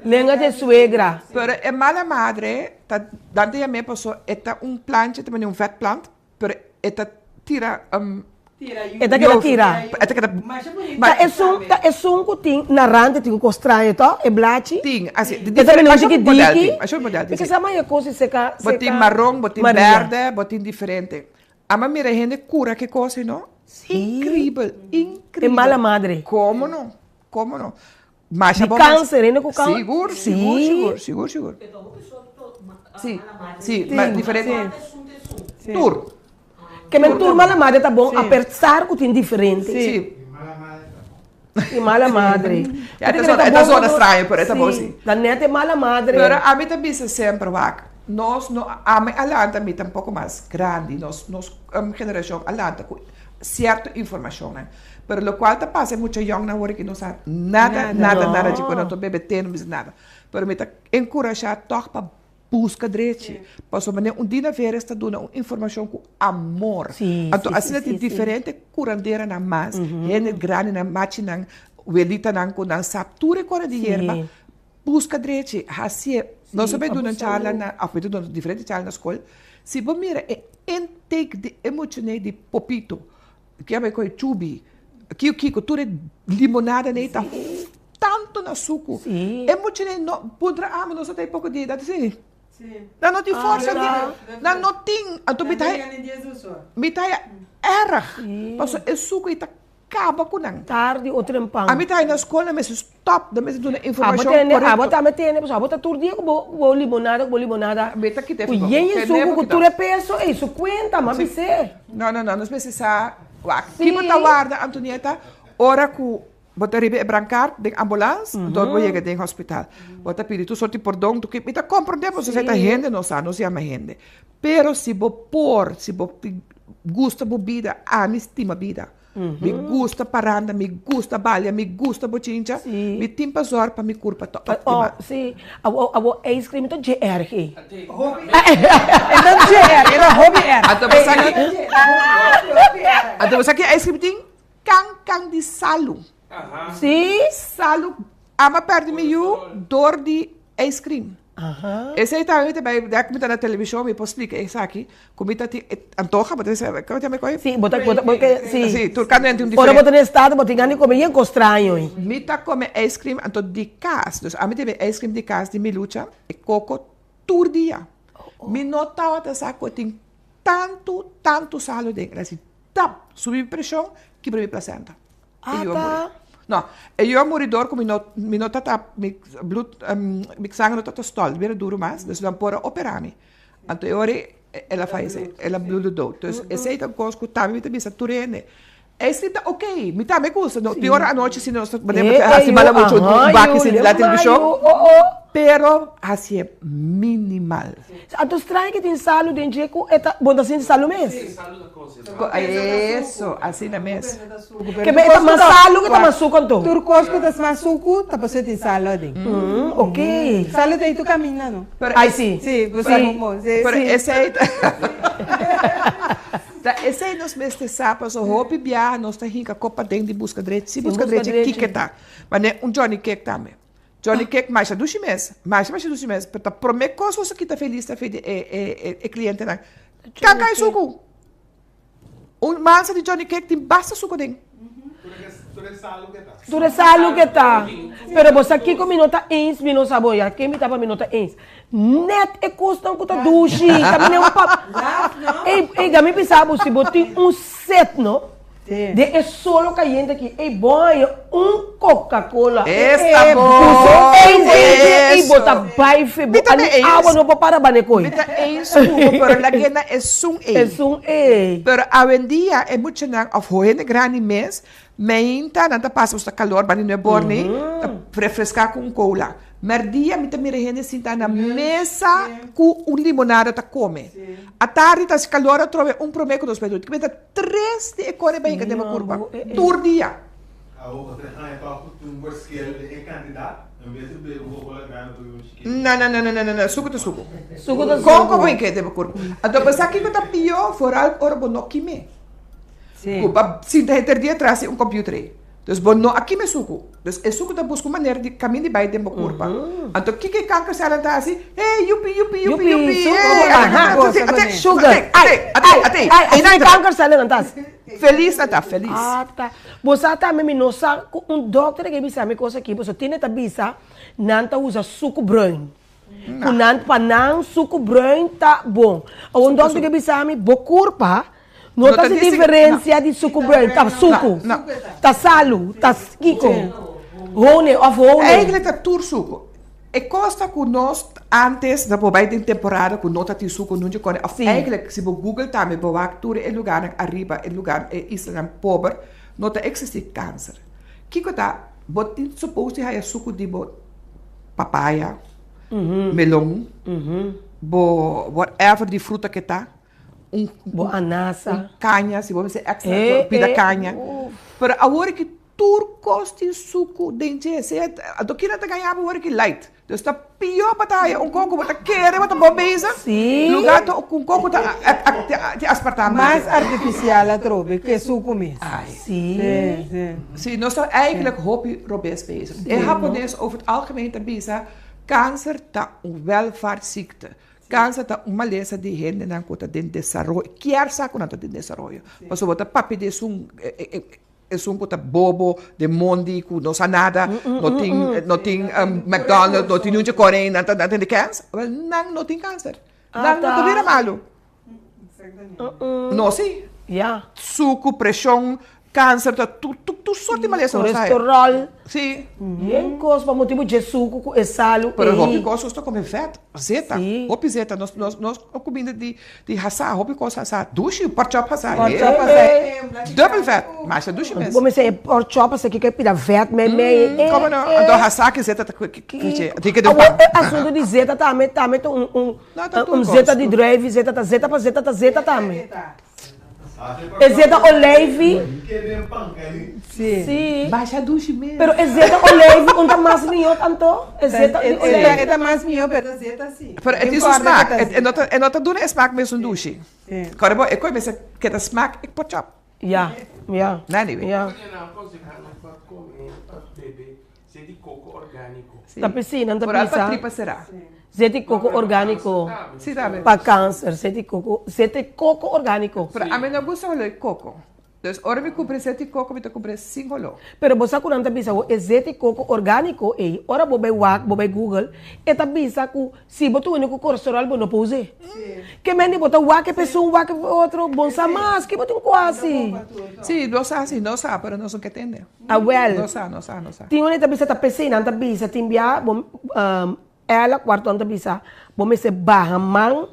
Lenga de suegra. Pero é mala madre, dante a me passou, é um plante, também um vet plant, pero é tira Esta que la tira. É um que tem na rande, tem um costranho, tá? É blachi. Tem, assim, Que também não acho tem que que modelo, diki. acho modelo. Porque essa mãe é coisa seca. Botim marrom, botim verde, botim diferente. A mamãe mira gente cura que coisa, não? Incrível, incrível. É mala madre. Como não? Como não? Mas De câncer, ainda com câncer. Seguro. Sim, mas diferente. Tur. Que me turma mala madre tá bom, apesar que tem diferente. Sim. E mala madre. Esta zona estranha, por esta bolsa. Da neta é mala madre. Pero a mim também se sempre vaca. Nós, a mim alanta também um pouco mais grande, nós geração alanta com certa informação, né? Pero lo qual te passa muito young na hora que não sabe nada de quando eu tô bebendo, não nada. Pero me tá encorajar toch para busca direito. Posso maneira dia ver esta dona informação com amor. Então assim é diferente curandeira na mais, é grande na máquina, velita na com na saptura cora de erva. Busca direito, assim nós sabemos do charla na, afeto do diferente charla na escola. Se você mira é intake de emocional de popito, que é com chubi, que tudo é limonada nem tá tanto na suco. Emocional não podrá mas nós tem pouco de idade assim. Não tem força, não tem. Então me tá erra. Passo é suco e tá acaba com não. Tarde ou trempão. A mim tá na escola, mas stop, da mesma dona informação correta. A bota metendo, a bota todo dia com limonada. Beta que tem. O yen suco que tu é peso, isso conta, mas você. Não, nós precisamos. Que bota guarda, Antonieta, hora que bota ribe brancar de ambulância, dormo chega de hospital. Bota pedir tu sorte perdão, tu que me tá compreendendo, você tá gente, não se chama gente. Pero se bo por, se bo gusta bebida, a me estima vida. Me gusta paranda, me gusta balha, me gusta bochincha, me tem pasor para me curpa to. Sim, a ice cream então GR aqui. Então GR, era hobby R. Então você aqui ice cream tem can de salo. Sim, salo. Ama perde meio dor de ice cream. Esse aí também comida na televisão, me posso explicar isso aqui. Comida te antoja, mas você como te me coi? Sim, bota sim. Sim, turcando entre diferente. Ora bota no estado, bota ganho comer em estranho. Me tá come ice cream então de casa. Então, a mim tem ice cream de casa de milucha e coco todo dia. Me nota até saco tem tanto salo dentro, assim, tap, subir pressão, que para me placenta. Não, eu moridor com me nota tá me sangue nota stol, vira duro mais, então não pode operar me. Então ela faz, ela blood do. Então esse aí tá coisa que tá me também saturene. Esse tá ok, me tá me gusta. No pior a noite se nós podemos assim mala muito baque se na televisão. Pero assim é minimal. A tu estranho que tem salo dentro de eta bota assim salo mesmo. Sim, salo da coisa. Isso, assim na mesa. Que me tá mais salo que tá mais suco então. Turcos que tá mais suco, tá você tem salo dentro. Ok. Salo daí tu caminha, não? Ai sim. Sim, você como. Pero esse aí esse aí nós mestres sapas, o roupa biar, nós tá rica copa dentro de busca direito, se busca direito que tá. Mas né Johnny Cake também. Johnny Cake mais do mês, mais do mês, para prometer coisa você que tá feliz, tá feliz é cliente na. Cacai suco. Massa de Johnny Cake tem basta suco dentro. Tu é salo que tá. Pero você aqui com minuta ens, minuta saboia, quem me tava minuta ens. Net é custa um puta duche, também é um papo. Ei, gami pensava se botar set, não? De é solo caindo aqui. Ei, boy, Coca-Cola. Esta bom. E bota baife, água não vou para banecoi. É isso, pero la guena é sum e. É sum e. Pero hoje em dia é muito nang of hoene grande mês, meinta nanta passa o calor, bani não é borne, refrescar com cola. Mas dia me também rende sentar na mesa com limonada tá come. A tarde tá se calor eu trouxe promeco dos pedutos. Que me dá 3 de ecore bem que tem uma curva. Tur dia. Não, suco de suco. Como é que deve corpo? Então, mas aqui que tá pior, foral, ora, bom, não quime. Sim. Se der dia atrás, computer aí. Dus bono aqui me suco. Dus é suco da busca maneira de caminho de baixo de corpo. Então que kanker se ela tá assim, hey, yupi. Sugar. Ai. E não kanker se ela tá assim. Feliz, tá feliz. Ah, tá. Você tá me nossa doutor que me sabe coisa aqui, você tem que bisa, não tá usa suco branco. Não panang suco branco tá bom. O doutor que me sabe bokurpa. Não tá se diferença de suco branco, tá suco, tá salo, tá kiko, honey. Eigenlijk tá tudo suco. E costa que nós antes da bobai de temporada que nós tá suco não de cone. Eigenlijk se você Google tá me boa tudo é lugar arriba, é lugar é Islam pobre, não tá existe câncer. Kiko tá, botin supposed to have suco de papaya, melão, whatever de fruta que tá. Anasa. Canha, se você extra pida canha. Pero agora que tur costi suco dente, se a doquina tá ganhava agora que light. Dus tá pior batalha, coco bota querer, bota bobeza. Sim. Lugar com coco tá de aspartame. Mais artificial a trobe que suco mesmo. Sim, nós tá eigenlijk hobby robes bezig. In Japonees over het algemeen te bezig, cancer tá welvaartsziekte. Câncer tá uma lesa de gente na conta de desenvolvimento, quer saco na de desenvolvimento. Mas o bota papi de um bota bobo de mondi que não sabe nada, não tem McDonald's, não tem onde correr, não tem de câncer. Não tem câncer. Não vira malo. Não sim. Suco, pressão, câncer, tu sorte de maleza. Colesterol. Sim. Em coisa, para motivo de suco, é salo. Pero hopi coisa estou comendo fat, zeta. Hopi zeta, nós comida de hassa, hopi coisa hassa, dushi, pork chop hassa. Double fat, mas é dushi mesmo. Vamos dizer, pork chop, você quer pedir fat, mas como não? Então hassa que zeta, tem que dar. Assunto de zeta também, zeta de drive, zeta também. É zeta olive. Sim. Baixa duche mesmo. Pero é zeta olive, onde mais nenhum tanto. É zeta olive. É mais nenhum, pero zeta sim. Pero het is een smaak. En dat doen is smaak met zo'n douche. Correbo, ik kon mensen que dat smaak ik pot chop. Ja. Anyway. Ja. Da piscina, da piscina. Por tripa será. Zete coco orgânico. Sim, tá bem. Para câncer, zete coco orgânico. Pero a mim não gosta de coco. Dus ora me compre zete coco, me compre 5 lo. Pero você curante bisa o zete coco orgânico e ora bobe Google, eta bisa ku si botu único colesterol não pode. Que meni bota wak pessoa wak outro bom sa mas que botu quase. Sim, não sabe, pero não são que entende. Não sabe. Tinha uma eta bisa ta pesina, ta bisa timbia bom ela quarto anda bisa, bom se barra man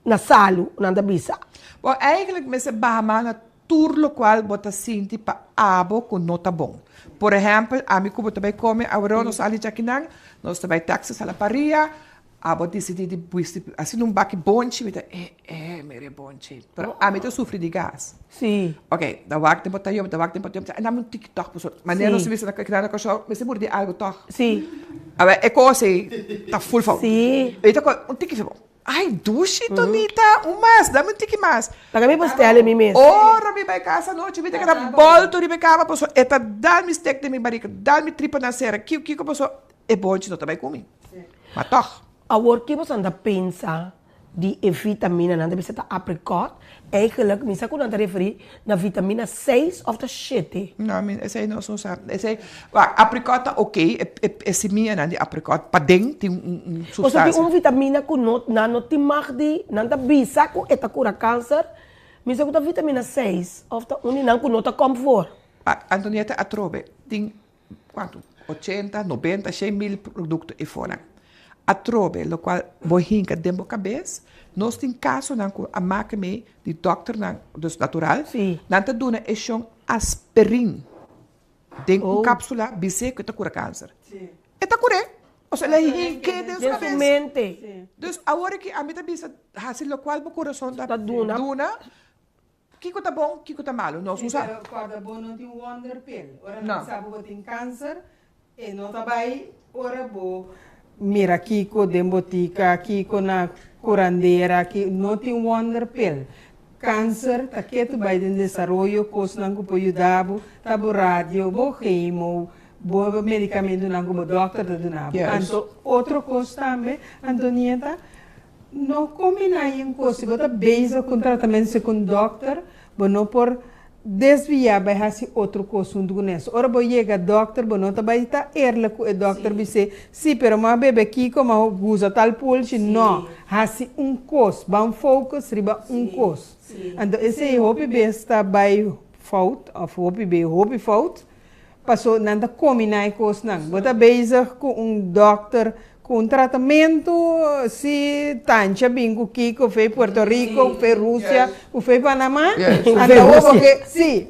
na salo, nanda bisa. Bom, eigenlijk met z'n Bahama tudo qual bota sinti pa abo com nota bom. Por exemplo, a mim como também come agora nós ali já que não, nós também taxas a la paria, abo decidi de buiste assim num baque bonche, me mere bonche. Pero a mim eu sofri de gás. Sim. Ok, da wak tempo tayo, e na mun TikTok por sorte. Maneira se visse na criada com show, mas se morde algo toch. Sim. Aba é coisa tá full found. Sim. Então um tique bom. Ai, duche, Tonita, mas, dá-me um tique mais. Para mim, você é mim mesmo. Ora, me vai casa à noite, me tem que dar volta, me cama, pessoa, eta dá-me steak de minha barriga, dá-me tripa na serra, que pessoa, é bom, não também comigo. Mas toch. Agora, que você anda pensa de vitamina, não deve ser apricot, eigenlijk, me sabe quando referir na vitamina 6 of the shit. Não, esse aí não sou sabe. Esse aí, apricot tá ok, é semia, não de apricot, para dentro tem substância. Você tem vitamina que não tem mais de, não dá bisa que eta cura câncer, me sabe que vitamina 6 of the não que não tá comfort. Antonieta Atrobe tem quanto? 80, 90, 100 mil produtos e fora. Atrobe, lo qual bohinka dembo cabeça, nós tem caso na a máquina de doctor na dos natural, não te dona é chão aspirin, tem cápsula bise que te cura câncer. E te cura, ou seja, ele hinka dentro da cabeça. Dus agora que a mim também assim lo qual o coração da duna, Kiko tá bom, Kiko tá malo. Nós não sabemos. Quando bom não tem wonder pill. Ora Não. não sabe que tem câncer e não tá bem. Ora bom. Mira Kiko de botica, Kiko na curandeira, que não tem wonder pill. Câncer, tá que tu vai em desenvolvimento, coisa não que ajudar, tá bo rádio, bo queimo, bo medicamento não que bo doctor da donava. Então, outra coisa também, Antonieta, não combinar em coisa, bota base com tratamento com doctor, bo não por desviar vai fazer outra coisa junto com isso. Ora bo chega doctor, bo não tá vai tá erla com o doctor dizer, sim, pero mas bebê aqui como usa tal pulse, não, fazer coisa, bom focus, riba coisa. Então esse é o bebê está by fault, of o bebê fault, passou nada combinar coisa não. Bota base com doctor com tratamento, se tancha bingo Kiko, fez Puerto Rico, fez Rússia, fez Panamá,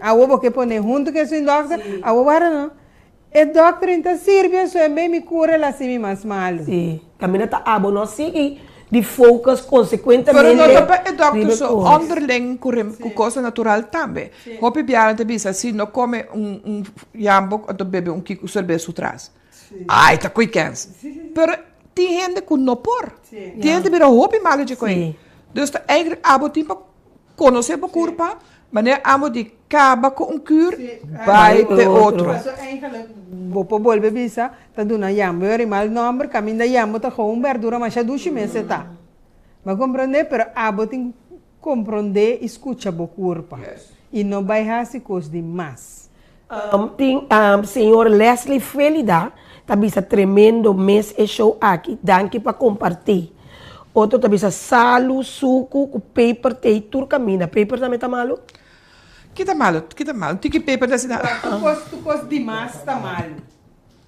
a ovo que põe junto com esse doctor, a ovo não. O doctor então serve, só é bem me cura lá se me mais mal. Sim, caminha tá abo não sigue de focus consequentemente. Pero no também é doctor so underling com coisa natural também. Hopi biara te bisa se não come jambo, então bebe Kiko cerveja atrás. Ai, tá com câncer. Pero tem gente que não por. Tem gente que vira hopi malo de coisa. Dus eigenlijk abo tipo conhecer a curva, mas é abo de acaba com cure, vai ter outro. Mas eigenlijk vou volver bisa, tá dando jambo, eu mal número, caminho jambo tá com verdura, mas já duas meses tá. Mas compreender, pero abo tem compreender, escuta a curva. E não vai fazer coisa demais. Tem senhor Leslie Felida, tabisa tremendo mês e show aqui, danke para compartilhar. Outro tabisa salu, suco, com paper, tem tur caminha. Paper também tá malo? Que tá malo? Tem que paper da cidade. Tu coisa demais tá malo.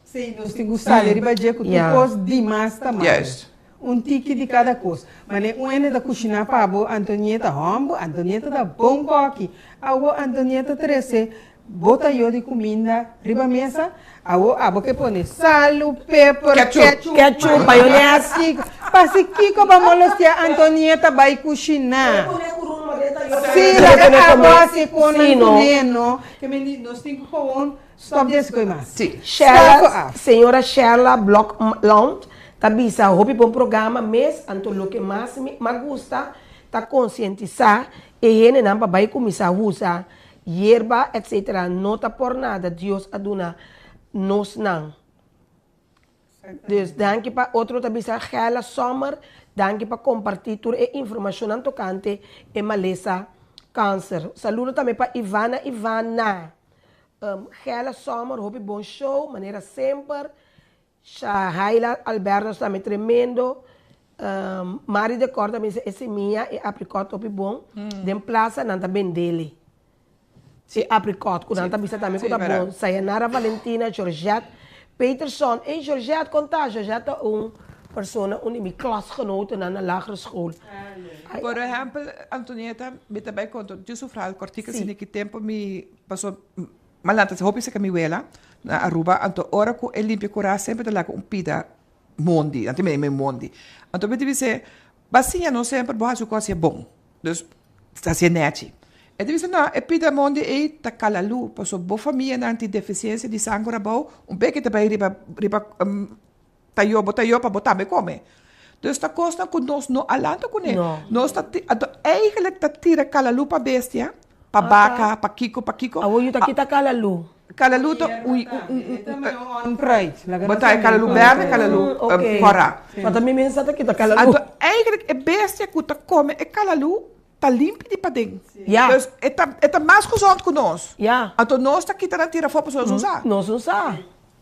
Sim, nós temos que saber que tu coisa demais tá malo. Tique de cada coisa. Mas é uma da cozinha para a Antonieta Rombo, Antonieta da bom aqui. A Antonieta Teresa bota eu de comida, riba mesa, a boca põe sal, pepper, ketchup, maionese. Passa Kiko para molestar Antonieta vai cozinhar. Sim, a base com Antonieta, que nós temos que stop desse coisa mais. Sim. Senhora Sherla Block Lounge, tabisa hopi bom programa, mas anto que mais me gusta, tá conscientizar e ele não vai começar a usar hierba, etc. Não tá por nada, Deus aduna nos não. Dus danke para outro tabisa Gela Sommer, danke para compartilhar a informação tocante e maleza câncer. Saludo também para Ivana. Gela Sommer, hopi bom show, maneira sempre. Shahaila Alberto também tremendo. Mari de Corda, esse minha e apricot hopi bom. Den plaza não tá bem dele. E apricot, quando tá bisa também tá bom. Sayonara Valentina, Georgette Peterson. E Georgette conta, Georgette persona, minha klasgenoten na lagere school. Por exemplo, Antonieta, me também contou, eu sou frau cortica, se que tempo me passou, malanta, se hopis que me wela na Aruba, anto ora ko limpia cura sempre da com pida mondi, anto me mondi. Anto me dice, basinha não sempre boa su coisa bom. Dus sta se neti. E dice no, e pida mondi e ta calalu, passou boa família na antideficiência de sangue rabau, pouco também riba tayo para botar me come. Dus dat kost dan kunnen no alanta kunnen. No dat eigenlijk dat tira kalalu pa bestia, pa baka, pa kiko. Awo yuta kita kalalu. Kalalu to on pride. Botai kalalu berne, kalalu fora. Maar dan mensen dat kita kalalu. Eigenlijk e bestia kuta come e kalalu ta limpi di pading. Ja. Dus eta mais gezond que nós. Ja. Anto nós ta kita tira fo para usar. Nós usar.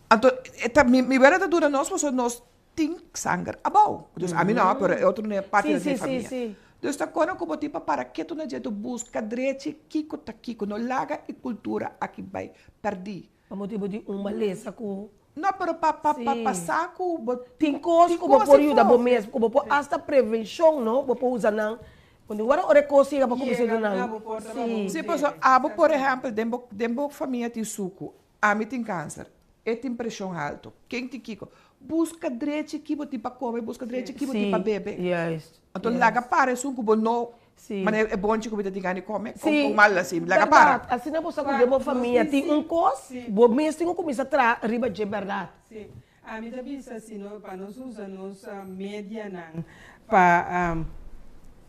Anto eta mi vera da dura nós, mas nós tem sangue abau. Dus a mim não, pero outro não é parte da minha família. Sim. Dus tá quando como tipo para que tu não jeito busca direito kiko no laga e cultura aqui vai perdi. Vamos tipo de maleza com não, pero pa passar com tem coisa como por ajuda bom mesmo, como por hasta prevenção, não, por usar não. Quando agora ore coisa para começar não. Sim, por exemplo, dembo família tem suco, a mim tem câncer. E tem pressão alta. Quem tem kiko? Busca direito que você para comer, busca direito que você para beber. Yes. Então, laga para isso, como não Sim. Mas é bom que você tenha que comer Sim. com mal assim, lá para. Assim não posso comer uma família, tem um cos, vou mesmo tem um começar a riba de verdade. Sim. A mim também assim, para nós usar nossa média não, para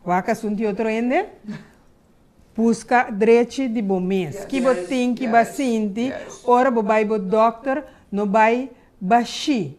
vaca sunti outro ende, busca direito de bom mês. Que você tem que bacinti, ora vai o doctor, não vai baixi.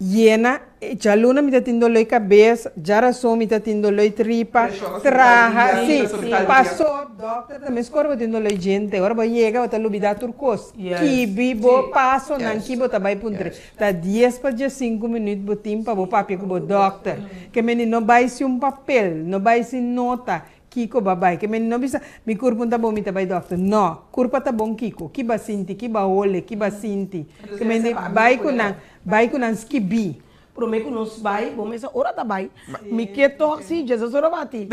Yena, já luna me tá tendo loi cabeça, já razão me tá tendo loi tripa, traja, sim, passou, doctor também escorre tendo loi gente, agora vai chegar, vai lubidar turcos, kibi, bo passo, não kibo, tá vai puntre, tá 10 para 5 minutos, bo timpa, bo papi, bo doctor, que menino não vai se papel, não vai se nota, Kiko babai, que menino não bisa, mi corpo tá bom, mi tá vai doctor, não, corpo tá bom Kiko, que ba sinti, que ba ole, que ba sinti, que menino vai com nas skibi. Prometo que nós vai, bom mesmo, ora tá vai. Me que toque, Jesus ora bati.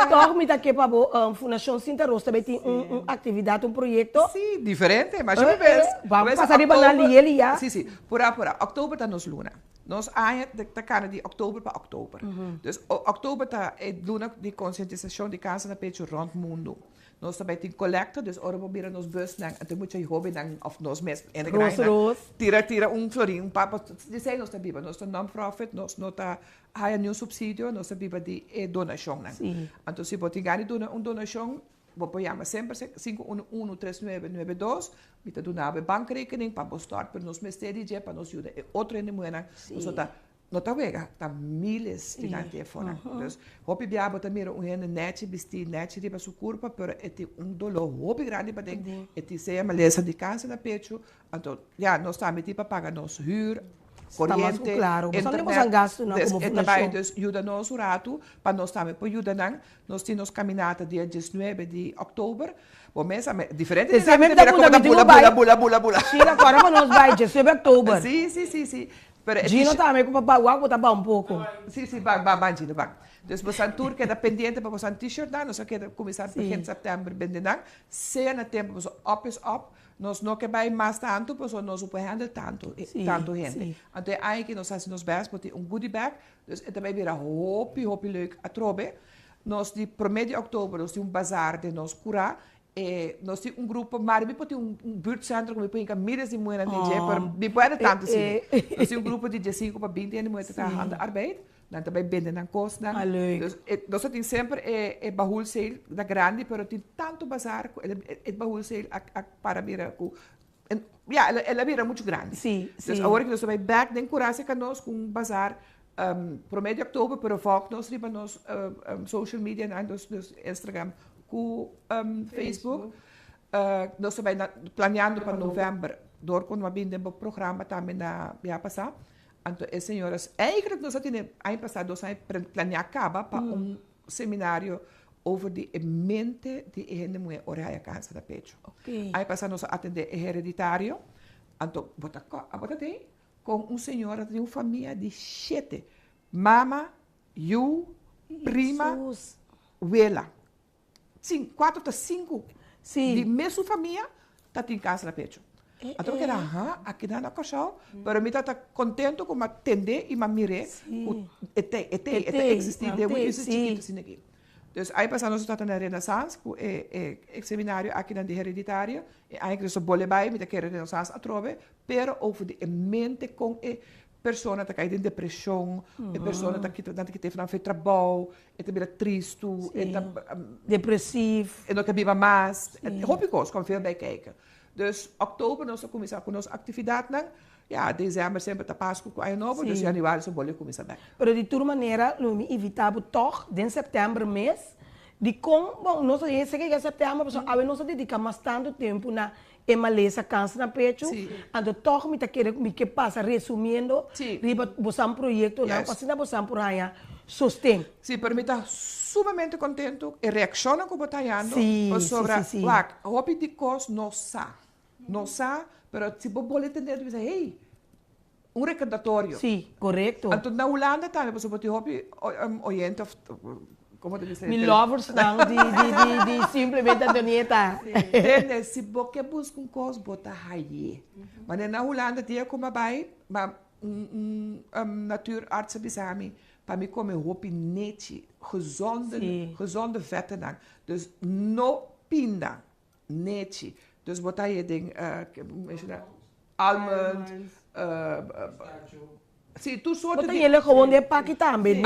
Toque me tá aqui para a Fundação Sinta Rosa também tem uma atividade, um projeto. Sim, diferente, mas uma vez. Vamos passar de banal e ele já. Sim, pura. Outubro tá nos luna. Nós aí tá cara de outubro para outubro. Dus outubro tá é luna de conscientização de câncer na peito rond mundo. Nós também tem collecta, dus ora proberen nos bus nang, até muito hobby nang of nos mes en Roos. Tira florim, papa, dizem nós também, nós tá non-profit, nós não tá há nenhum subsídio, nós também de donação nang. Então se botar gani donação, vou apoiar sempre 5113992, me tá donar bankrekening para start para nos mestério para nos ajudar. Outro ene moena, nós tá não tá vega, tá milhas de ganhar fora. Então, hopi biabo também ene net bisti net riba su corpo, pero é dolor hopi grande para dentro, é se a maleza de câncer na pecho, então já nós tá meti para pagar nosso hyr, corrente, claro, internet, gasto na como fundação. Dus ajuda nós o rato, para nós também por ajuda nós temos caminhada dia 19 de outubro. Bom, mas é diferente de bula. Sim, agora para nós vai 19 de outubro. Sim. Gino também com papai, o água tá bom um pouco. Sim, Gino, bang. Dus você tour que dependente para você t-shirt dar, nós quer começar begin setembro bendendo. Se na tempo você up is up, nós não que vai mais tanto, porque nós não podemos handle tanto gente. Então aí que nós fazemos best, porque goodie bag, dus é também vira hopi leuk a trobe. Nós de promedio outubro nós temos bazar de nós curar. Nós temos grupo, mas me pode buurtcentrum, me põe milhas de moeda me pode tanto assim. Nós temos grupo de 5 para 20 anos moeda trabalhando arbeid, dan também benden na kosten. Dus nós temos sempre bahul sale da grande, pero tem tanto bazar, bahul sale para mira ela vira muito grande. Dus agora que nós também back den curase conosco com bazar promedio outubro, pero foco nós riba nos social media, nos Instagram, com Facebook. Nós também planeando para novembro, door kon maar binnen het programma também na via passar. Então, as senhoras, eigenlijk nós temos ano passado nós planeado para seminário over de mente de ene mulher oraya câncer da pecho. Ano passado nós atendemos hereditário. Então, bota tem com senhora de uma família de 7. Mama, you, prima, vela. 4 a 5 de mesma família tá tem câncer na pecho. Então que aqui na cachorro, pero me tá contento com atender e mire existir de existir assim aqui. Dus aí passamos nós na Renaissance com seminário aqui na de hereditária e aí que só bole vai me tá querer Renaissance a trove, pero over de mente com persona que tem depressão, persona que teve não fez trabalho, também triste, depressivo, não quer mais, hoop coisas com veel bij kijken. Dus oktober nós começamos com nossa atividade, dezembro sempre tá Páscoa com ano novo, dus januário só pode começar bem. Pero de toda maneira, nós evitamos toch, em setembro mês, de como, bom, nós sei que é setembro, mas nós dedicamos mais tanto tempo na maleza câncer na pecho, então toch me tá querendo que passa resumindo, riba bosan projeto, não, assim na bosan por aí, sostém. Sim, para mim tá sumamente contento e reacciona como tá indo sobre a hobby de cos não sa, pero se você entender, você hey, recordatório. Sim, correto. Então na Holanda também, você pode hobby oriente como te dizer? Me lovers não de simplesmente a Donieta. Se você busca coisa, bota aí. Mas na Holanda tem como vai, mas natuurarts bisami, para mim comer roupa neti, gezonde vetten dan. Dus no pinda, neti. Dus botar je ding, almond, sim, tu soorten Bota ele gewoon de pakje também,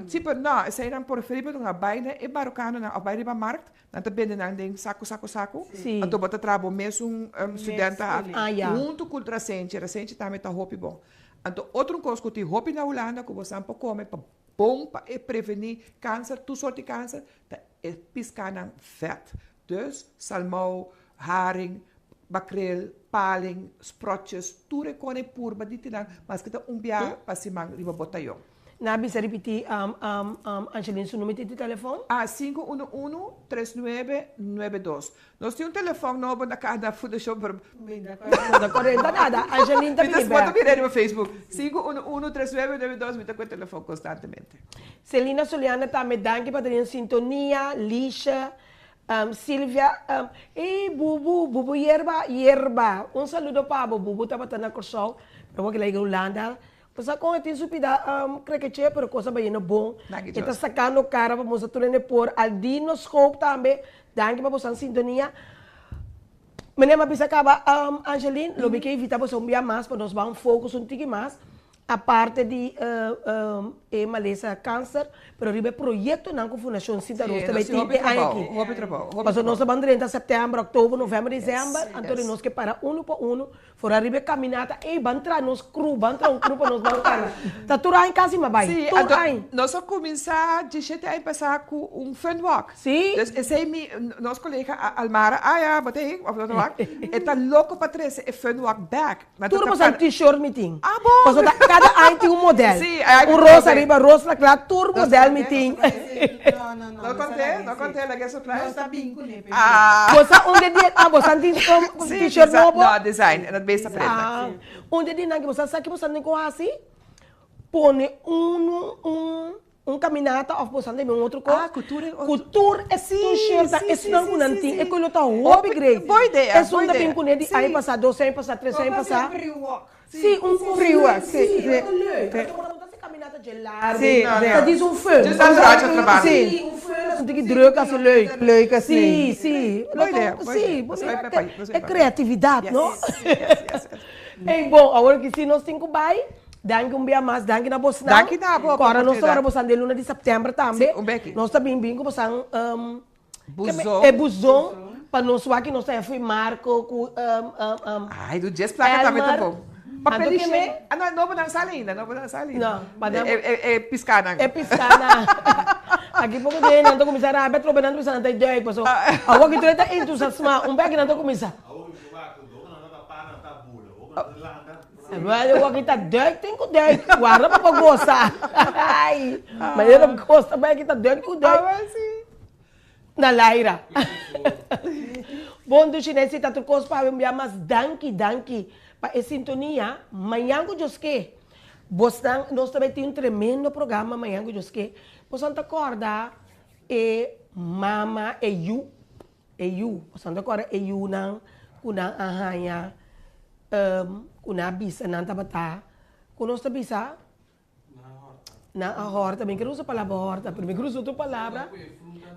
Tipo, nou, zijn dan preferível naar bijna in Marokkanen of bij de markt, dan te binnen dan ding saco. En toen bota trabo mesmo studenten af. Junto com recente também tá hopi bom. En toen outro coisa que o hopi na Holanda, que você não come para bom para prevenir câncer, tu soorten câncer, dat is piscana vet. Dus salmão, haring, makreel, paling, sprotjes, tudo com purba de tirar, mas que tá bia para se mang riba botayo. Na bisa repetir Angeline seu número de telefone? 511-3992. Nós temos telefone novo na casa da Food Shop. Da corrente nada, Angeline também. Então pode vir no Facebook. 511-3992, me dá com o telefone constantemente. Celina Soliana também danke para ter sintonia, Lisha, Silvia, Bubu, Yerba. Um saludo para Bubu, tá batendo na Corsol, para o que lá em Holanda. Pois a com tem supida, creio que é, pero coisa bem bom. Está sacando cara para mostrar tudo por Aldino Scope também. Danke para você sintonia. Menina, mas bisa acaba, Angeline, lo que evita você um dia mais para nós vamos foco um tique mais. A parte de maleza câncer, pero ribe projeto na Fundação Cinta Rosa também tem aqui. Mas nós vamos 30 de setembro, outubro, novembro, dezembro, então nós que para por fora ribe caminhada e vamos entrar nos cru, vamos entrar cru para nós vamos cá. Tá tudo aí quase mas vai. Sim, nós vamos começar de jeito a passar com fun walk. Sim. Dus esse nosso colega Almara, botei, of dat walk. Está louco para trazer fun walk back. Tudo para t-shirt meeting. Ah, bom. Cada ano tem modelo. Sim, o rosa arriba, rosa claro, turbo modelo meeting. Não contei, la guest surprise. Está bem com ele. Você onde dia, você tem t-shirt novo? Não, design, é besta preta. Onde dia que você sabe que você tem que assim, põe caminhata ou você tem outro coisa. Cultura é t-shirt, isso não é nanti, é coisa tão upgrade. Boa ideia. É só bem com ele, aí passar 2 anos, passar 3 anos, passar. Sim, free walk. Caminhada gelada. Sim, diz feu. Diz trabalho. Sim, feu. Tem que droga assim, leuk assim. Sim. Boa ideia. Sim, é criatividade, não? É bom, agora que se nós temos que vai, danke dia mais, danke na bolsa. Danke na boa. Agora nós estamos bolsa de luna de setembro também. Nós também bem com bolsa Buzon. É buzon. Para nós aqui nós temos Marco com ai, do Jazz Placa também tá bom. Papeliche. Não vou dançar ainda, Não, é piscana. É piscana. Aqui pouco de não tô começar a betro benando piscana tá ideia, pessoal. Agora que tu está entusiasmado, bem que não tô começar. Eu aqui tá doido, tem que doido. Guarda para gostar. Ai, mas eu não gosto, bem que tá doido, com doido. Na Laira. Bom, do chinês, tá tudo coisa para enviar, mas danke. Para sintonia, amanhã que eu esqueci, nós também temos tremendo programa amanhã que eu esqueci. Você não acorda, mama, you. Você não acorda, you não, kuna ahaya, kuna bisa, não tá batá. Conosco bisa? Na a horta, também quero usar a palavra horta, primeiro quero usar outra palavra.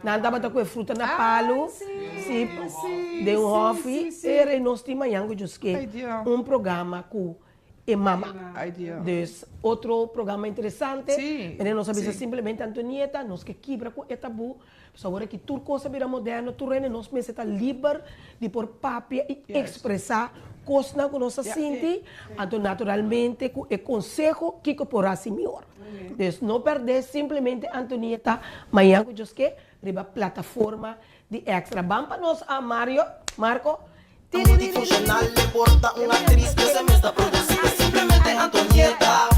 Não tá batá com fruta na palo. Sim, de hobby, e nós temos amanhã que eu esqueci programa com mama. Dus, outro programa interessante. Sim. E nós sabemos simplesmente Antonieta, nós que quebra com tabu. Agora que tudo coisa vira moderno, tudo nós mesmos está livre de pôr papel e expressar coisas que nós sentimos. Então, naturalmente, o conselho que porá assim melhor. Dus, não perder simplesmente Antonieta, amanhã que eu esqueci, riba plataforma de extra. Vamos para nós, Marco. Multifuncional le porta una actriz que se me está produciendo. Simplemente Antonieta.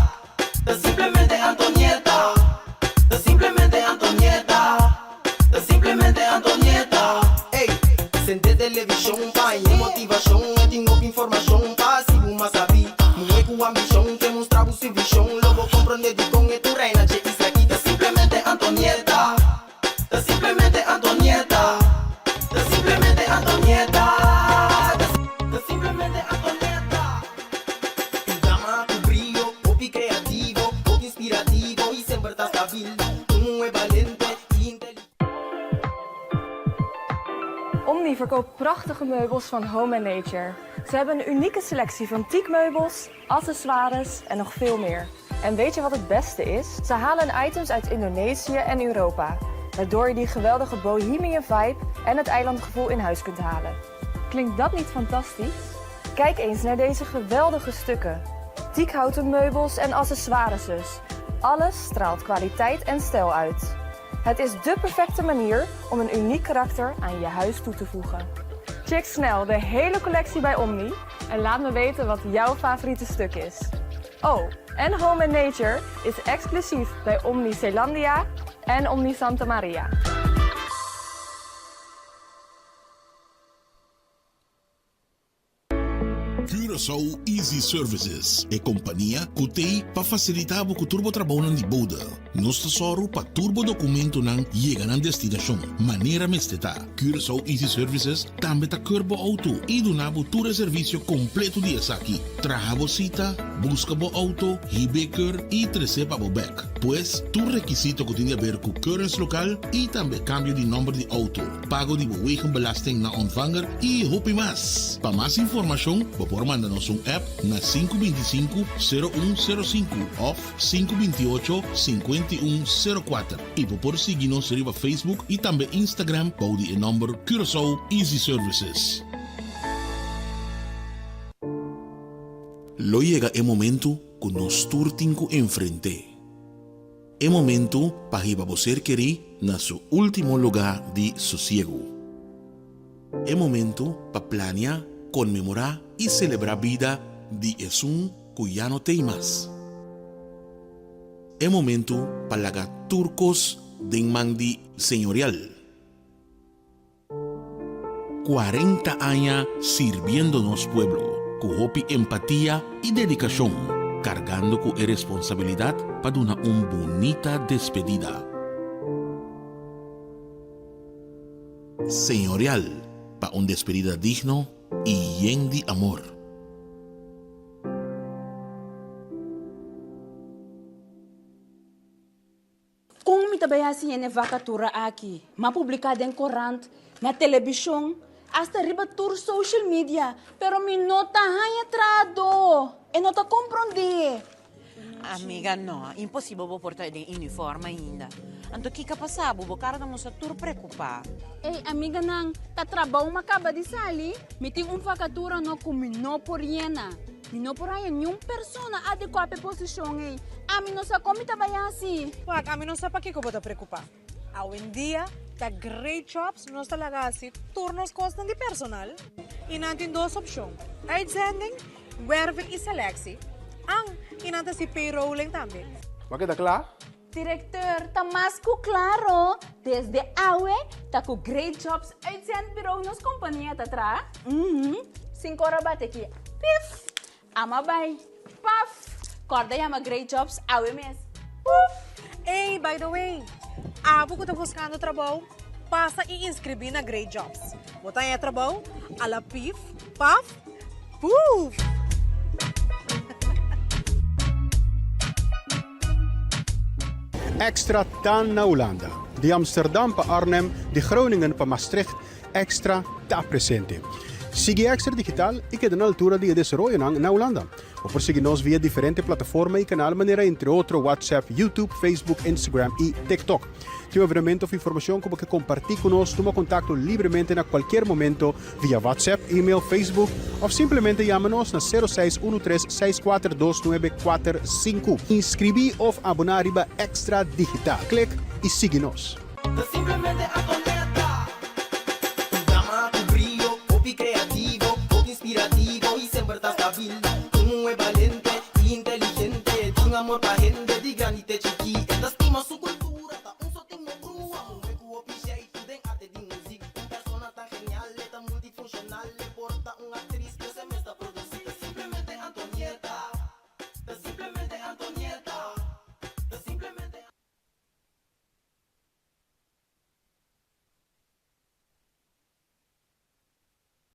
Simplemente Antonieta. Simplemente Antonieta. Simplemente Antonieta. Ey, sente televisão, pai, motivação, tenho informação, passivo, mas sabe. Não é com ambição, que mostrar o seu visão. Logo compreender de com é tu reina, de isso aqui. Simplemente Antonieta. Simplemente Antonieta. Simplemente Antonieta. Simplemente Antonieta. Tu llama, tu brillo, hobby creativo, hobby inspirativo. verkoopt prachtige meubels van Home & Nature. Ze hebben een unieke selectie van teakmeubels, accessoires en nog veel meer. En weet je wat het beste is? Ze halen items uit Indonesië en Europa, waardoor je die geweldige bohemian vibe en het eilandgevoel in huis kunt halen. Klinkt dat niet fantastisch? Kijk eens naar deze geweldige stukken. Teakhouten meubels en accessoires dus. Alles straalt kwaliteit en stijl uit. Het is dé perfecte manier om een uniek karakter aan je huis toe te voegen. Check snel de hele collectie bij Omni en laat me weten wat jouw favoriete stuk is. Oh, en Home & Nature is exclusief bij Omni Zeelandia en Omni Santa Maria. Curaçao Easy Services é companhia que tem para facilitar o turbo trabalho de boda. Nós tesoro para turbo documento não chega na destinação. Maneira mesteta. Curaçao Easy Services também tá curbo auto e do nabo todo serviço completo de aqui. Traga cita, busca bo auto, hibeker e receba bo back. Pues tu requisito que tem a ver com currency local e também cambio de número de auto. Pago de wegenbelasting na ontvanger e hopi mais. Para mais informação, por mandar-nos app na 525-0105 of 528-5104 e por seguir-nos no Facebook e também Instagram para o número Curaçao Easy Services. Lo llega el momento que nos turtinco enfrente. El momento para que você querer na su último lugar de sosiego. El momento para planear, conmemorar y celebrar la vida de Esun que ya no tem más. El momento para lagar turcos de mandi señorial. 40 años sirviéndonos pueblo, con hopi empatía y dedicación, cargando con responsabilidad para una bonita despedida. Señorial, para una despedida digno y lleno de amor. Kung mitabayasi en vacatura aqui, ma publicada em corrente, na televisão, hasta riba tour social media, pero mi nota hanya trado, e nota compreende. Amiga, no, impossível vou portar de uniforme ainda. Anto que passar, vou cara da moça tur preocupar. Ei, amiga nang, ta trabalho macaba de sali, me tem vacatura no com no por yena. Não por aí nenhuma pessoa adequada à posição ei. A mim não sabe como trabalhar-se. Wag, a mim não sabe para que eu vou te preocupar. Hoje em dia, tá great jobs, nós tá lagasi, turnos costam de personal. E não tem duas opções. Uitzending, werving e selectie. E não tem si payrolling também. Mas tá claro? Diretor, tá mais que claro. Desde awe, tá com great jobs, uitzend bureau nos companhia tá atrás. 5 horas bate aqui. Pif! Ama bay. Paf! Corda yama great jobs, awe mes. Puf! Hey, by the way, abo que tá buscando trabalho, passa e inscrever na Great Jobs. Botar em trabalho, ala pif, paf, puf! Extra tan na Holanda. De Amsterdam para Arnhem, de Groningen para Maastricht, extra está presente. Sigue Extra Digital y queda na altura de desarrollo na Holanda. O por seguirnos via diferentes plataformas y canal maneira, entre otros WhatsApp, YouTube, Facebook, Instagram y TikTok. Tem veramente of informação como que compartilhe conosco, toma contato livremente a qualquer momento via WhatsApp, e-mail, Facebook ou simplesmente chama-nos na 0613-642-945. Inscrever ou abonar riba Extra Digital. Clique e siga-nos. Simplemente